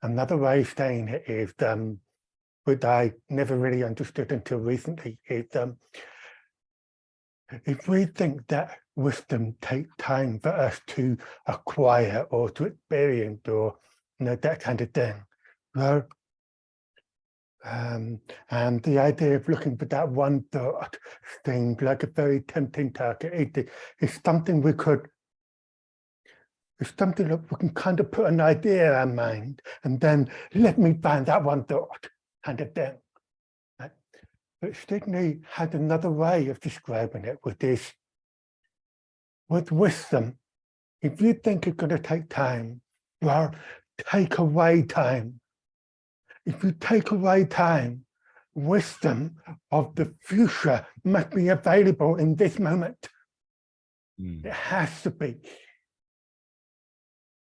Another way of saying it is, which I never really understood until recently, is if we think that wisdom takes time for us to acquire or to experience, or that kind of thing, well, and the idea of looking for that one thought seems like a very tempting target. It's something we could, it's something that we can kind of put an idea in our mind, and then let me find that one thought kind of thing. But Stigney had another way of describing it, which is, with wisdom, if you think it's going to take time, well, take away time. If you take away time, wisdom of the future must be available in this moment. It has to be.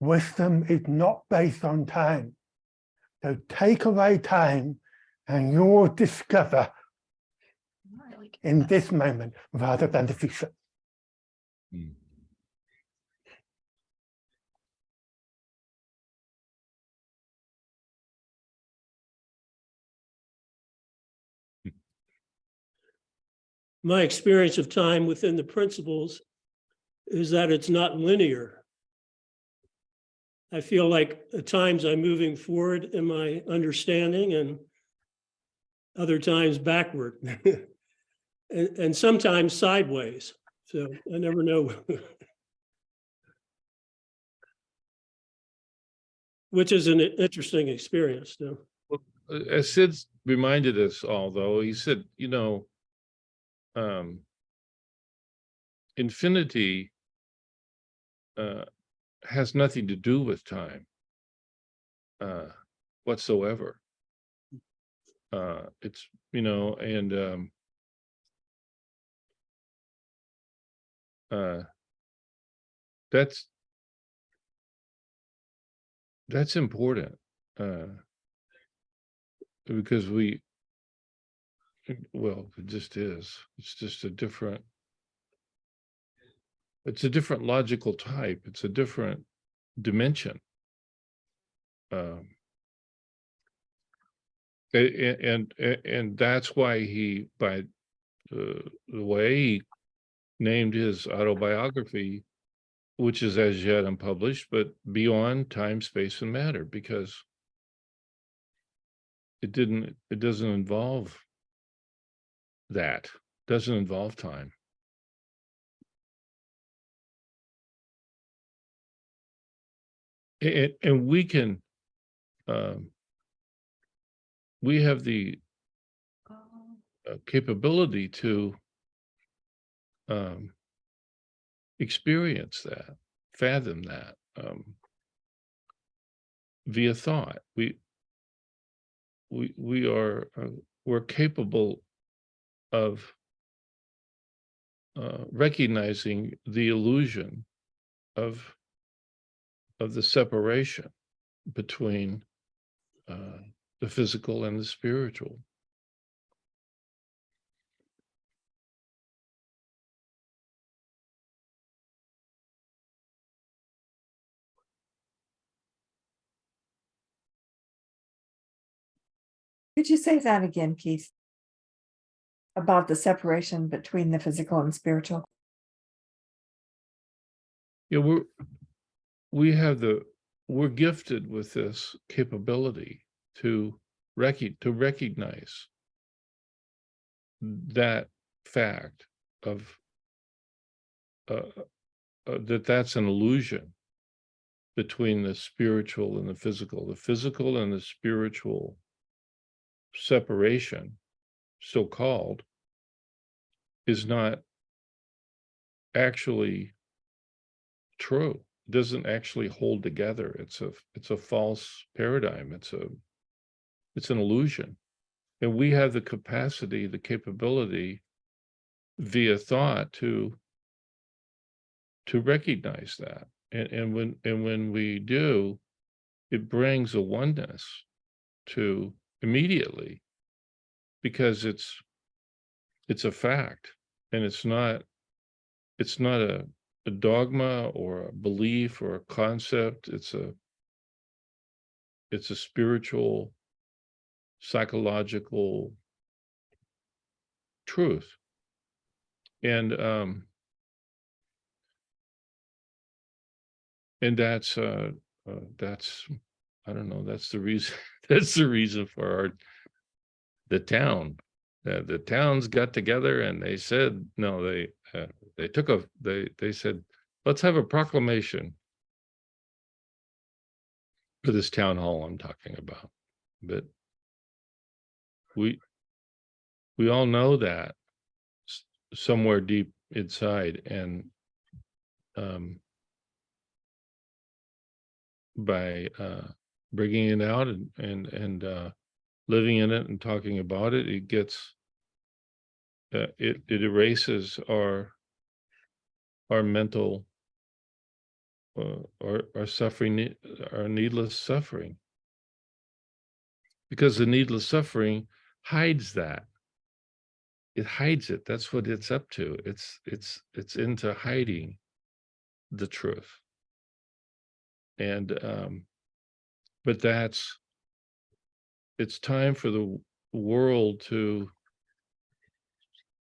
Wisdom is not based on time. So take away time and you'll discover in this moment rather than the future. My experience of time within the principles is that it's not linear. I feel like at times I'm moving forward in my understanding, and other times backward, and sometimes sideways. So I never know which is an interesting experience. Though. As Sid reminded us all, though, he said, infinity has nothing to do with time whatsoever. It's, and that's important, because well, it just is. It's just it's a different logical type. It's a different dimension. And that's why he, by the way he named his autobiography, which is as yet unpublished, but Beyond Time, Space, and Matter, because it doesn't involve that, doesn't involve time. And we can, we have the capability to experience that, fathom that via thought. We're capable of recognizing the illusion of the separation between the physical and the spiritual. Could you say that again, Keith? About the separation between the physical and spiritual? Yeah, we have the we're gifted with this capability to recognize that fact of that's an illusion between the spiritual and the physical and the spiritual separation, so called, is not actually true. It doesn't actually hold together. It's a false paradigm. It's an illusion. And we have the capacity, the capability via thought to recognize that. And when we do, it brings a oneness to immediately, because it's a fact, and it's not a dogma or a belief or a concept. It's a spiritual, psychological truth. And that's I don't know, that's the reason that's the reason for the town. The towns got together and they said, no, they said, let's have a proclamation for this town hall I'm talking about. But we all know that somewhere deep inside, and by bringing it out and living in it and talking about it, it gets it erases our mental our suffering, our needless suffering, because the needless suffering hides that. It hides it. That's what it's up to. It's into hiding the truth. And but it's time for the world to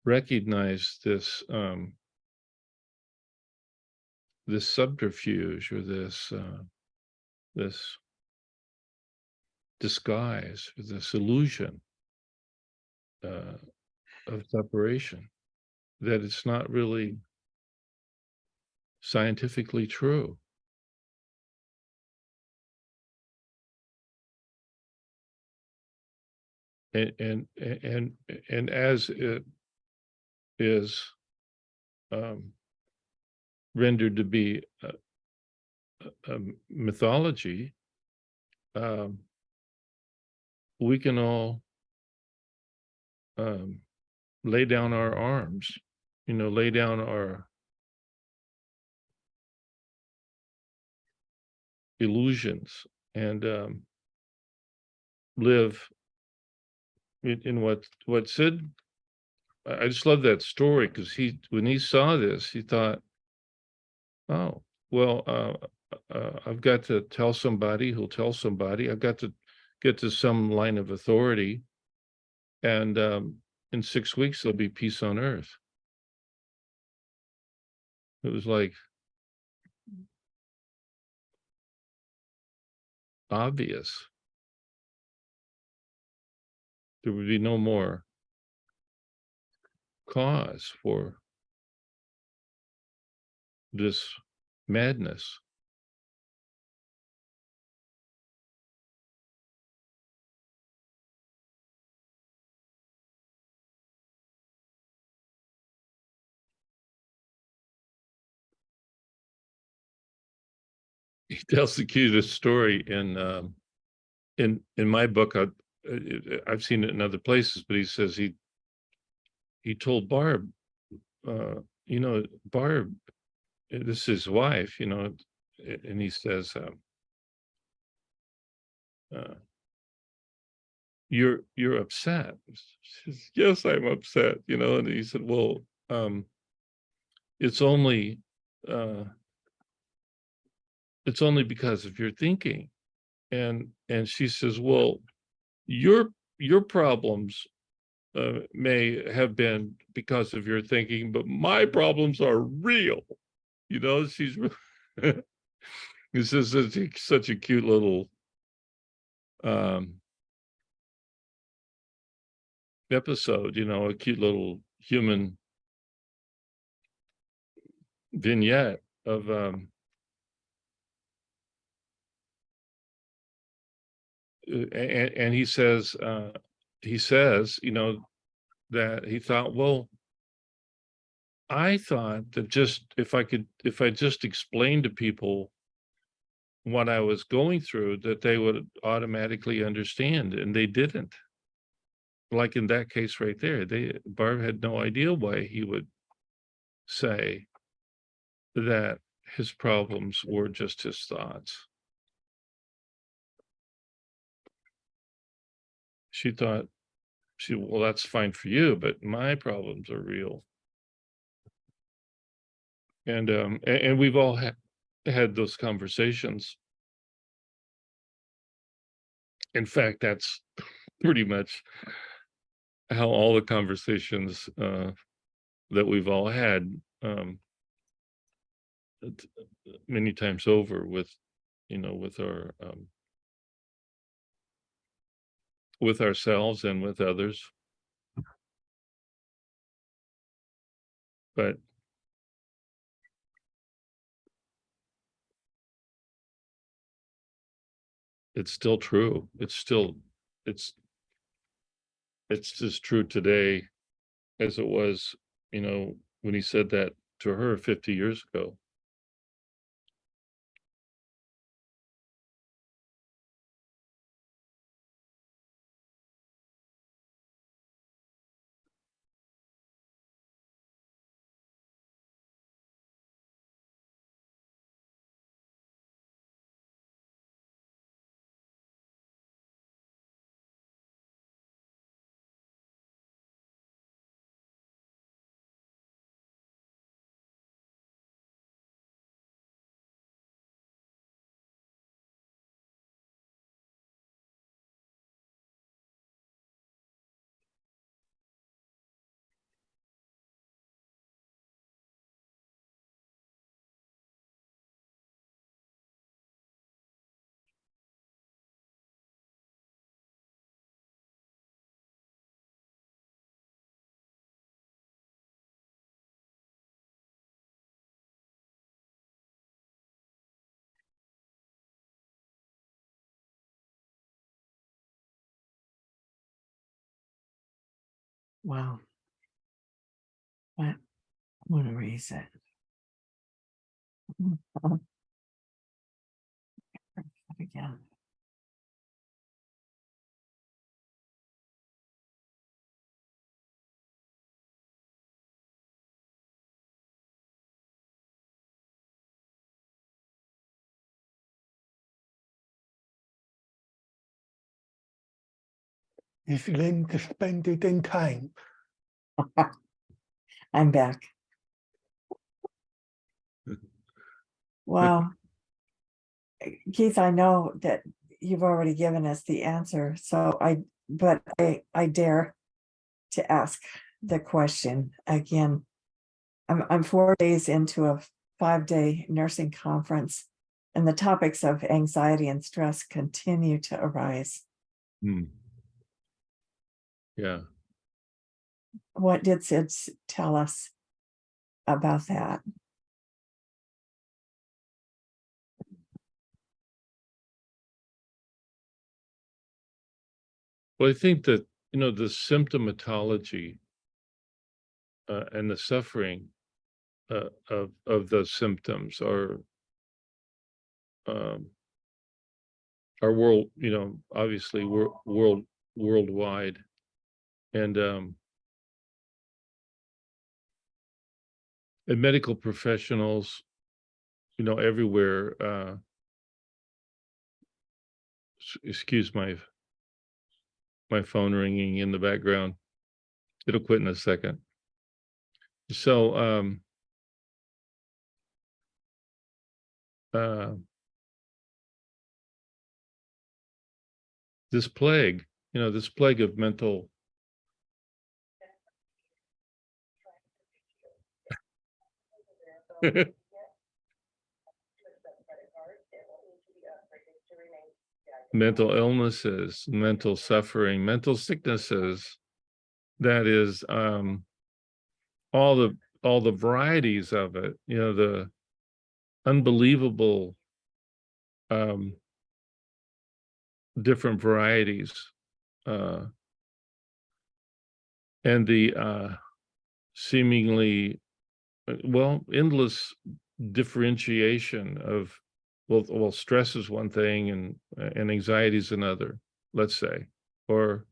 recognize this this subterfuge, or this disguise, or this illusion of separation, that it's not really scientifically true. And as it is rendered to be a mythology, we can all lay down our arms, lay down our illusions, and live in what Sid. I just love that story, because when he saw this, he thought, oh, well, I've got to tell somebody who'll tell somebody. I've got to get to some line of authority, and in 6 weeks there'll be peace on earth. It was like obvious. There would be no more cause for this madness. He tells the cutest story in my book. I've seen it in other places, but he says he told Barb, Barb, this is his wife, and he says, you're upset. She says, yes, I'm upset, and he said, well, it's only because of your thinking. And she says, well, your problems may have been because of your thinking, but my problems are real. She's This is such a cute little episode, you know, a cute little human vignette of and he says, you know, that he thought, well, I thought that just if I just explained to people what I was going through, that they would automatically understand, and they didn't. Like in that case right there, Barb had no idea why he would say that his problems were just his thoughts. She thought, well, that's fine for you, but my problems are real. And we've all had those conversations. In fact, that's pretty much how all the conversations that we've all had many times over with, you know, with ourselves and with others. But it's still true. It's as true today as it was, you know, when he said that to her 50 years ago. Wow. But I want to raise it. Again. Is Lynn suspended in time? I'm back. Wow. Keith, I know that you've already given us the answer, but I dare to ask the question again. I'm 4 days into a 5-day nursing conference, and the topics of anxiety and stress continue to arise. Yeah. What did Sid tell us about that? Well, I think that, you know, the symptomatology and the suffering of those symptoms are world, you know, obviously worldwide. And medical professionals, you know, everywhere, excuse my phone ringing in the background. It'll quit in a second. So this plague, you know, this plague of mental mental illnesses, mental suffering, mental sicknesses. That is all the varieties of it, you know, the unbelievable different varieties, and the seemingly endless differentiation of, well, stress is one thing and anxiety is another, let's say, or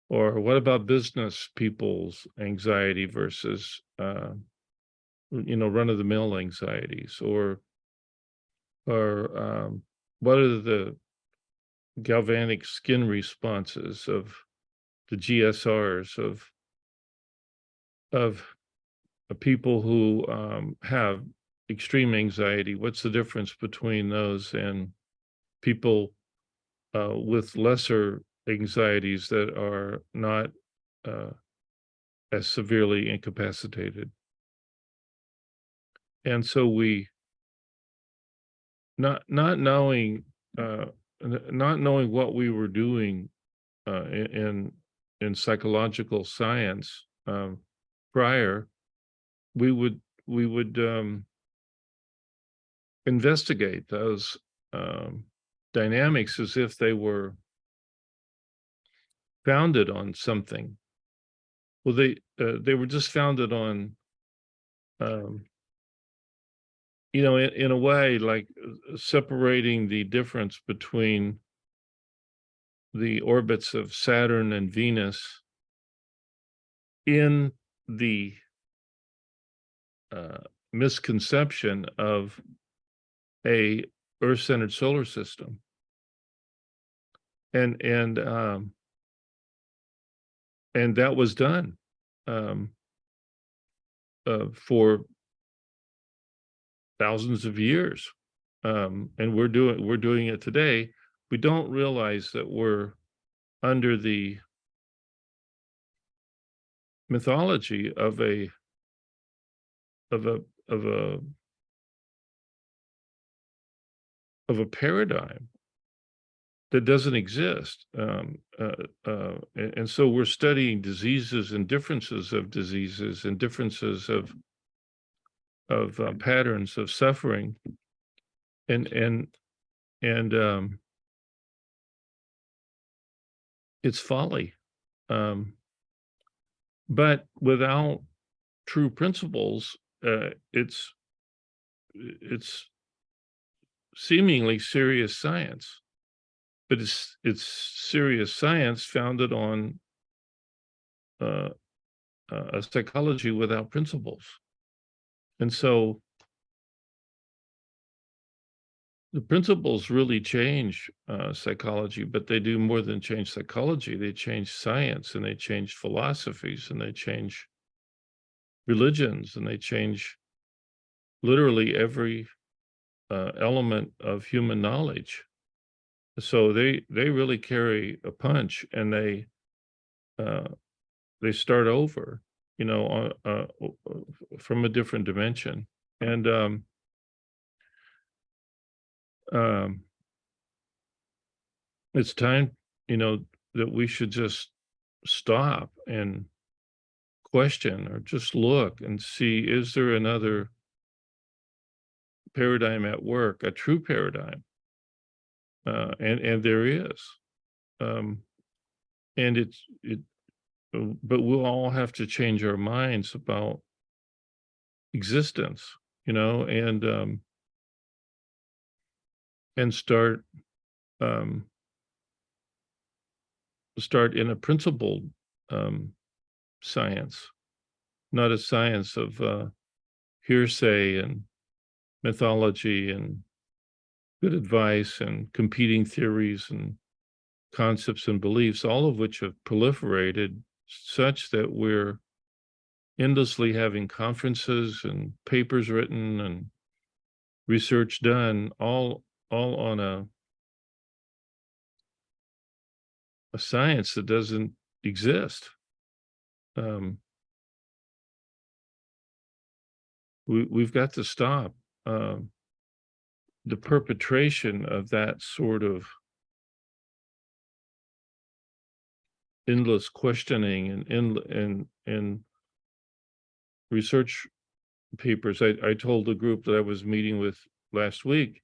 what about business people's anxiety versus run-of-the-mill anxieties, or what are the galvanic skin responses of the GSRs of people who have extreme anxiety? What's the difference between those and people with lesser anxieties that are not as severely incapacitated? And so we not knowing what we were doing in psychological science prior, we would investigate those dynamics as if they were founded on something. Well, they were just founded on in a way, like separating the difference between the orbits of Saturn and Venus in the misconception of a Earth-centered solar system, and that was done for thousands of years, and we're doing it today. We don't realize that we're under the mythology of a paradigm that doesn't exist, and so we're studying diseases and differences of diseases and differences of patterns of suffering, and it's folly, but without true principles, it's seemingly serious science, but it's serious science founded on a psychology without principles. And so the principles really change psychology, but they do more than change psychology. They change science, and they change philosophies, and they change religions, and they change literally every element of human knowledge. So they really carry a punch, and they start over, from a different dimension. And it's time, that we should just stop and question, or just look and see, is there another paradigm at work, a true paradigm? And there is, and but we'll all have to change our minds about existence, and start in a principled science, not a science of hearsay and mythology and good advice and competing theories and concepts and beliefs, all of which have proliferated such that we're endlessly having conferences and papers written and research done, all on a science that doesn't exist. We've got to stop the perpetration of that sort of endless questioning and research papers. I told the group that I was meeting with last week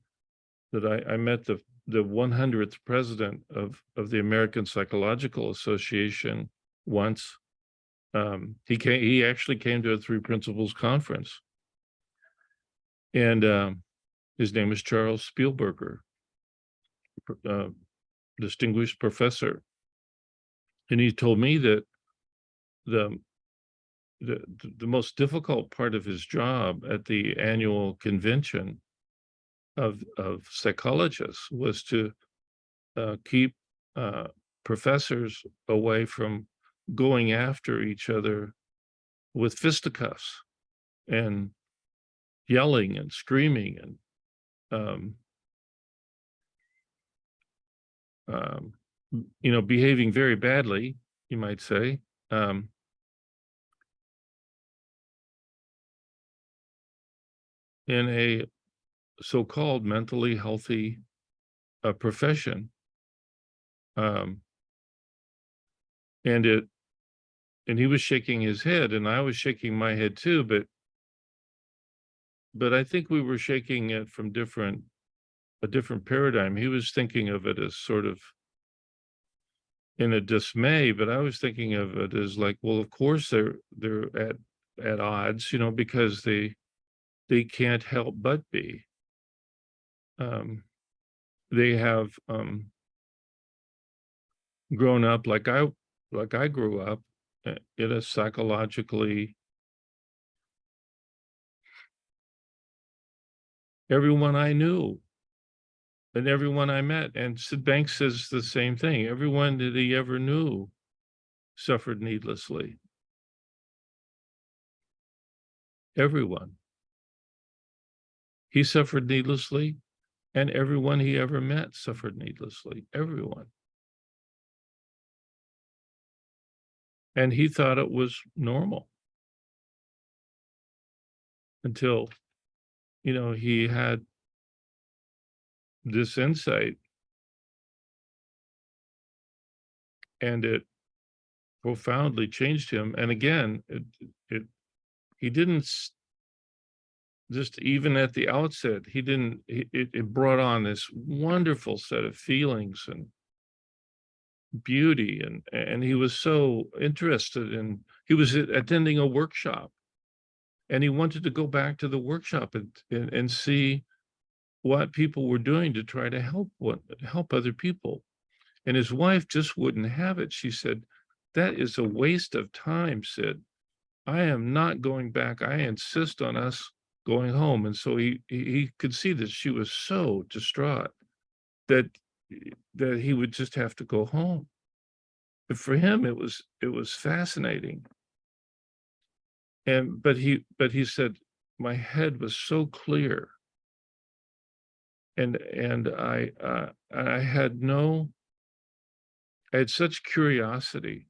that I met the 100th president of the American Psychological Association once. He actually came to a Three Principles conference, and his name is Charles Spielberger, distinguished professor, and he told me that the most difficult part of his job at the annual convention of psychologists was to keep professors away from going after each other with fisticuffs and yelling and screaming and behaving very badly, you might say. In a so-called mentally healthy profession. And he was shaking his head, and I was shaking my head too, but I think we were shaking it from a different paradigm. He was thinking of it as sort of in a dismay, but I was thinking of it as like, well, of course they're at odds, because they can't help but be. They have grown up like I grew up in a psychologically, everyone I knew and everyone I met, and Sid Banks says the same thing, everyone that he ever knew suffered needlessly. Everyone. He suffered needlessly, and everyone he ever met suffered needlessly. Everyone. And he thought it was normal until, he had this insight, and it profoundly changed him. And again, he didn't just, even at the outset, it brought on this wonderful set of feelings and beauty, and he was so interested in, he was attending a workshop, and he wanted to go back to the workshop and see what people were doing to try to help other people. And his wife just wouldn't have it. She said, "That is a waste of time, Sid. I am not going back. I insist on us going home." And so he could see that she was so distraught that he would just have to go home. But for him, it was fascinating. But he said, my head was so clear, and I had such curiosity,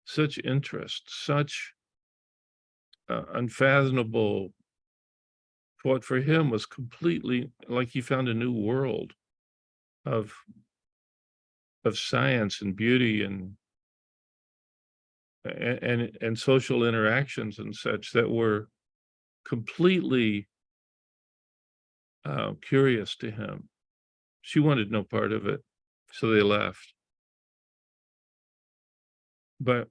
such interest, such unfathomable, what for him was completely like he found a new world of science and beauty and social interactions and such that were completely curious to him. She wanted no part of it, so they left. But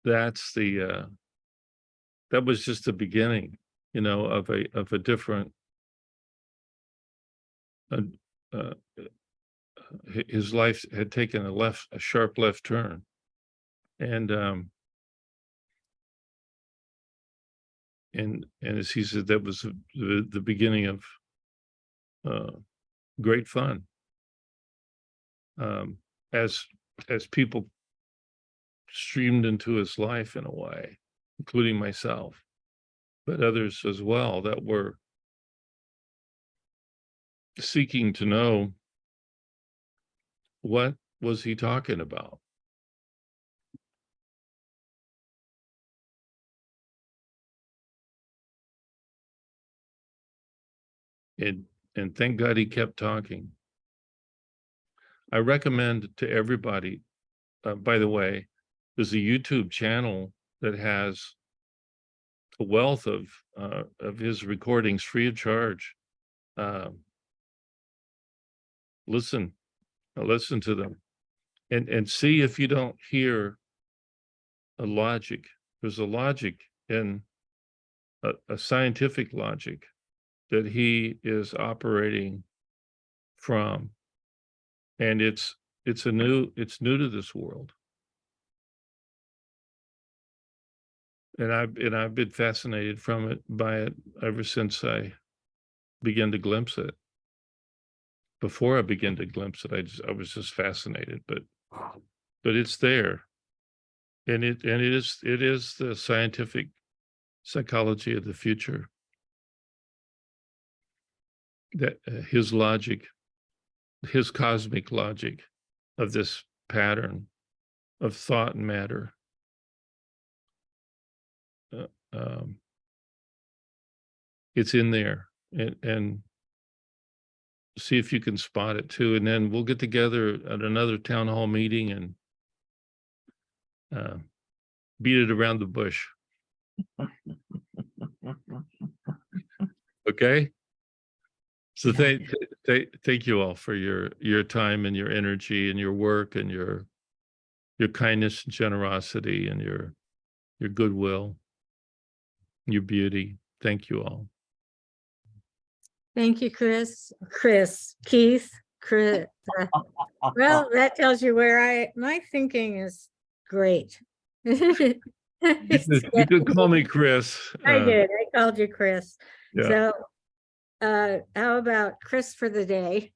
that's that was just the beginning, of a different. His life had taken a sharp left turn, and as he said, that was the beginning of great fun. As people streamed into his life in a way, including myself, but others as well that were seeking to know, what was he talking about? And thank God he kept talking. I recommend to everybody, by the way, there's a YouTube channel that has a wealth of his recordings free of charge. Listen to them and see if you don't hear a logic. There's a logic in a scientific logic that he is operating from. And it's new to this world. And I've been fascinated by it ever since I began to glimpse it. Before I began to glimpse it, I was just fascinated, but it's there. And it is the scientific psychology of the future. That his logic, his cosmic logic of this pattern of thought and matter. It's in there, and see if you can spot it too. And then we'll get together at another town hall meeting and beat it around the bush. Okay. So thank you all for your time and your energy and your work and your kindness and generosity and your goodwill, your beauty. Thank you all. Thank you, Keith, Chris. Well, that tells you where my thinking is great. You could call me Chris. I did. I called you Chris. Yeah. So, how about Chris for the day?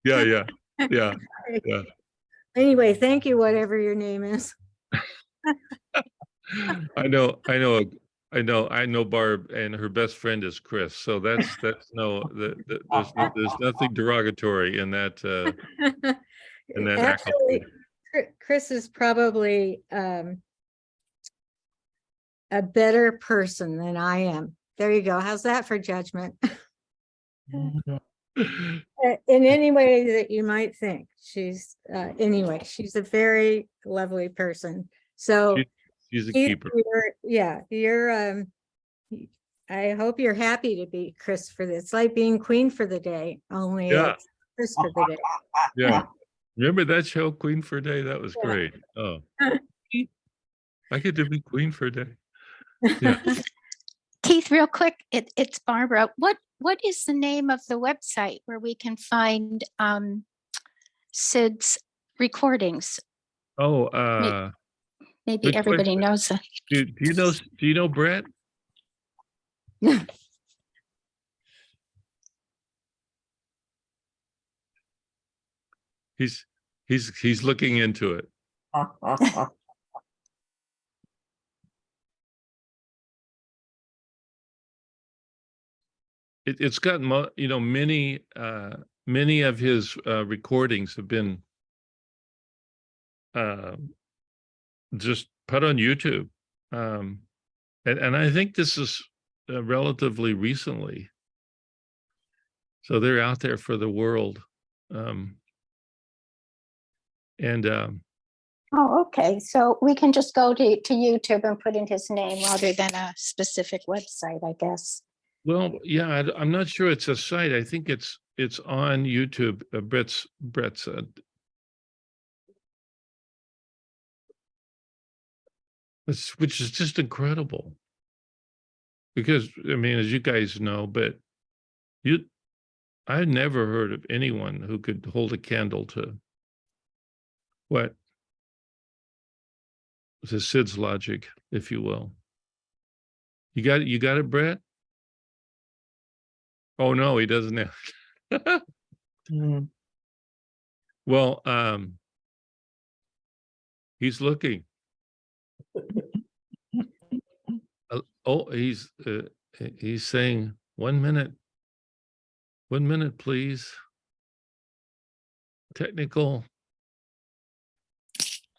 Yeah. Anyway, thank you, whatever your name is. I know Barb, and her best friend is Chris. So there's nothing derogatory in that. Actually, Chris is probably a better person than I am. There you go. How's that for judgment? In any way that you might think. She's she's a very lovely person. So she's a Keith, keeper. you're I hope you're happy to be Chris for this. It's like being queen for the day, only it's Chris for the day. Yeah. Remember that show, Queen for a Day? That was great. Oh, I get to be queen for a day. Yeah. Keith, real quick, it's Barbara. What is the name of the website where we can find Sid's recordings? Oh, Maybe good everybody question. knows that. Do you know Brett? He's looking into it. It's got many of his recordings have been just put on YouTube, and I think this is relatively recently, so they're out there for the world. Oh, okay. So we can just go to YouTube and put in his name rather than a specific website, I guess. Well, yeah, I'm not sure it's a site. I think it's on YouTube. Brett's which is just incredible. Because I mean, as you guys know, but I've never heard of anyone who could hold a candle to what to Sid's logic, if you will. You got it, Brett? Oh no, he doesn't have. Well, he's looking. He's saying 1 minute. 1 minute, please. Technical.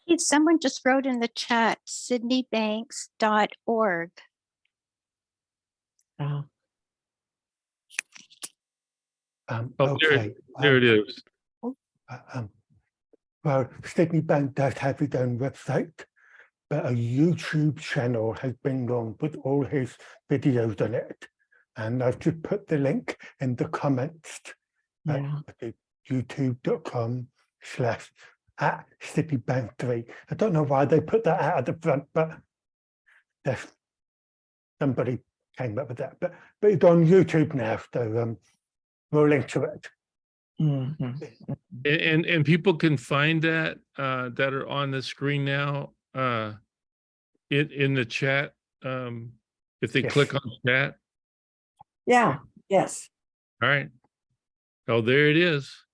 Keith, someone just wrote in the chat, sydneybanks.org. Oh, Oh, okay. there it is. Well, Sydney Bank does have its own website, but a YouTube channel has been launched with all his videos on it. And I've just put the link in the comments. Yeah. YouTube.com/@Citibank3. I don't know why they put that out at the front, but there's somebody came up with that. But it's on YouTube now, so we'll link to it. Mhm. And people can find that that are on the screen now in the chat. If they Yes. click on chat. Yeah, yes. All right. Oh, there it is.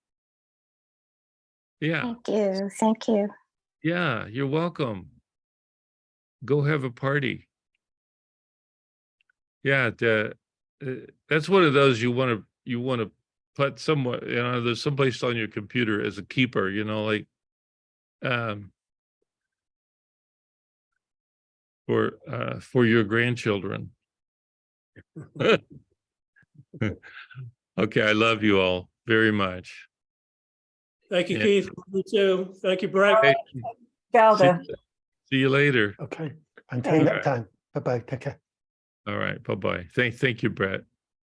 Yeah, Thank you, thank you. yeah, you're welcome. Go have a party. Yeah, that's one of those you want to put somewhat, there's someplace on your computer as a keeper, like for your grandchildren. Okay, I love you all very much. Thank you, Yeah. Keith. You too. Thank you, Brett. Hey, Valda. see you later. Okay. Until All next right. time. Bye-bye. Take care. All right, bye-bye. Thank you, Brett.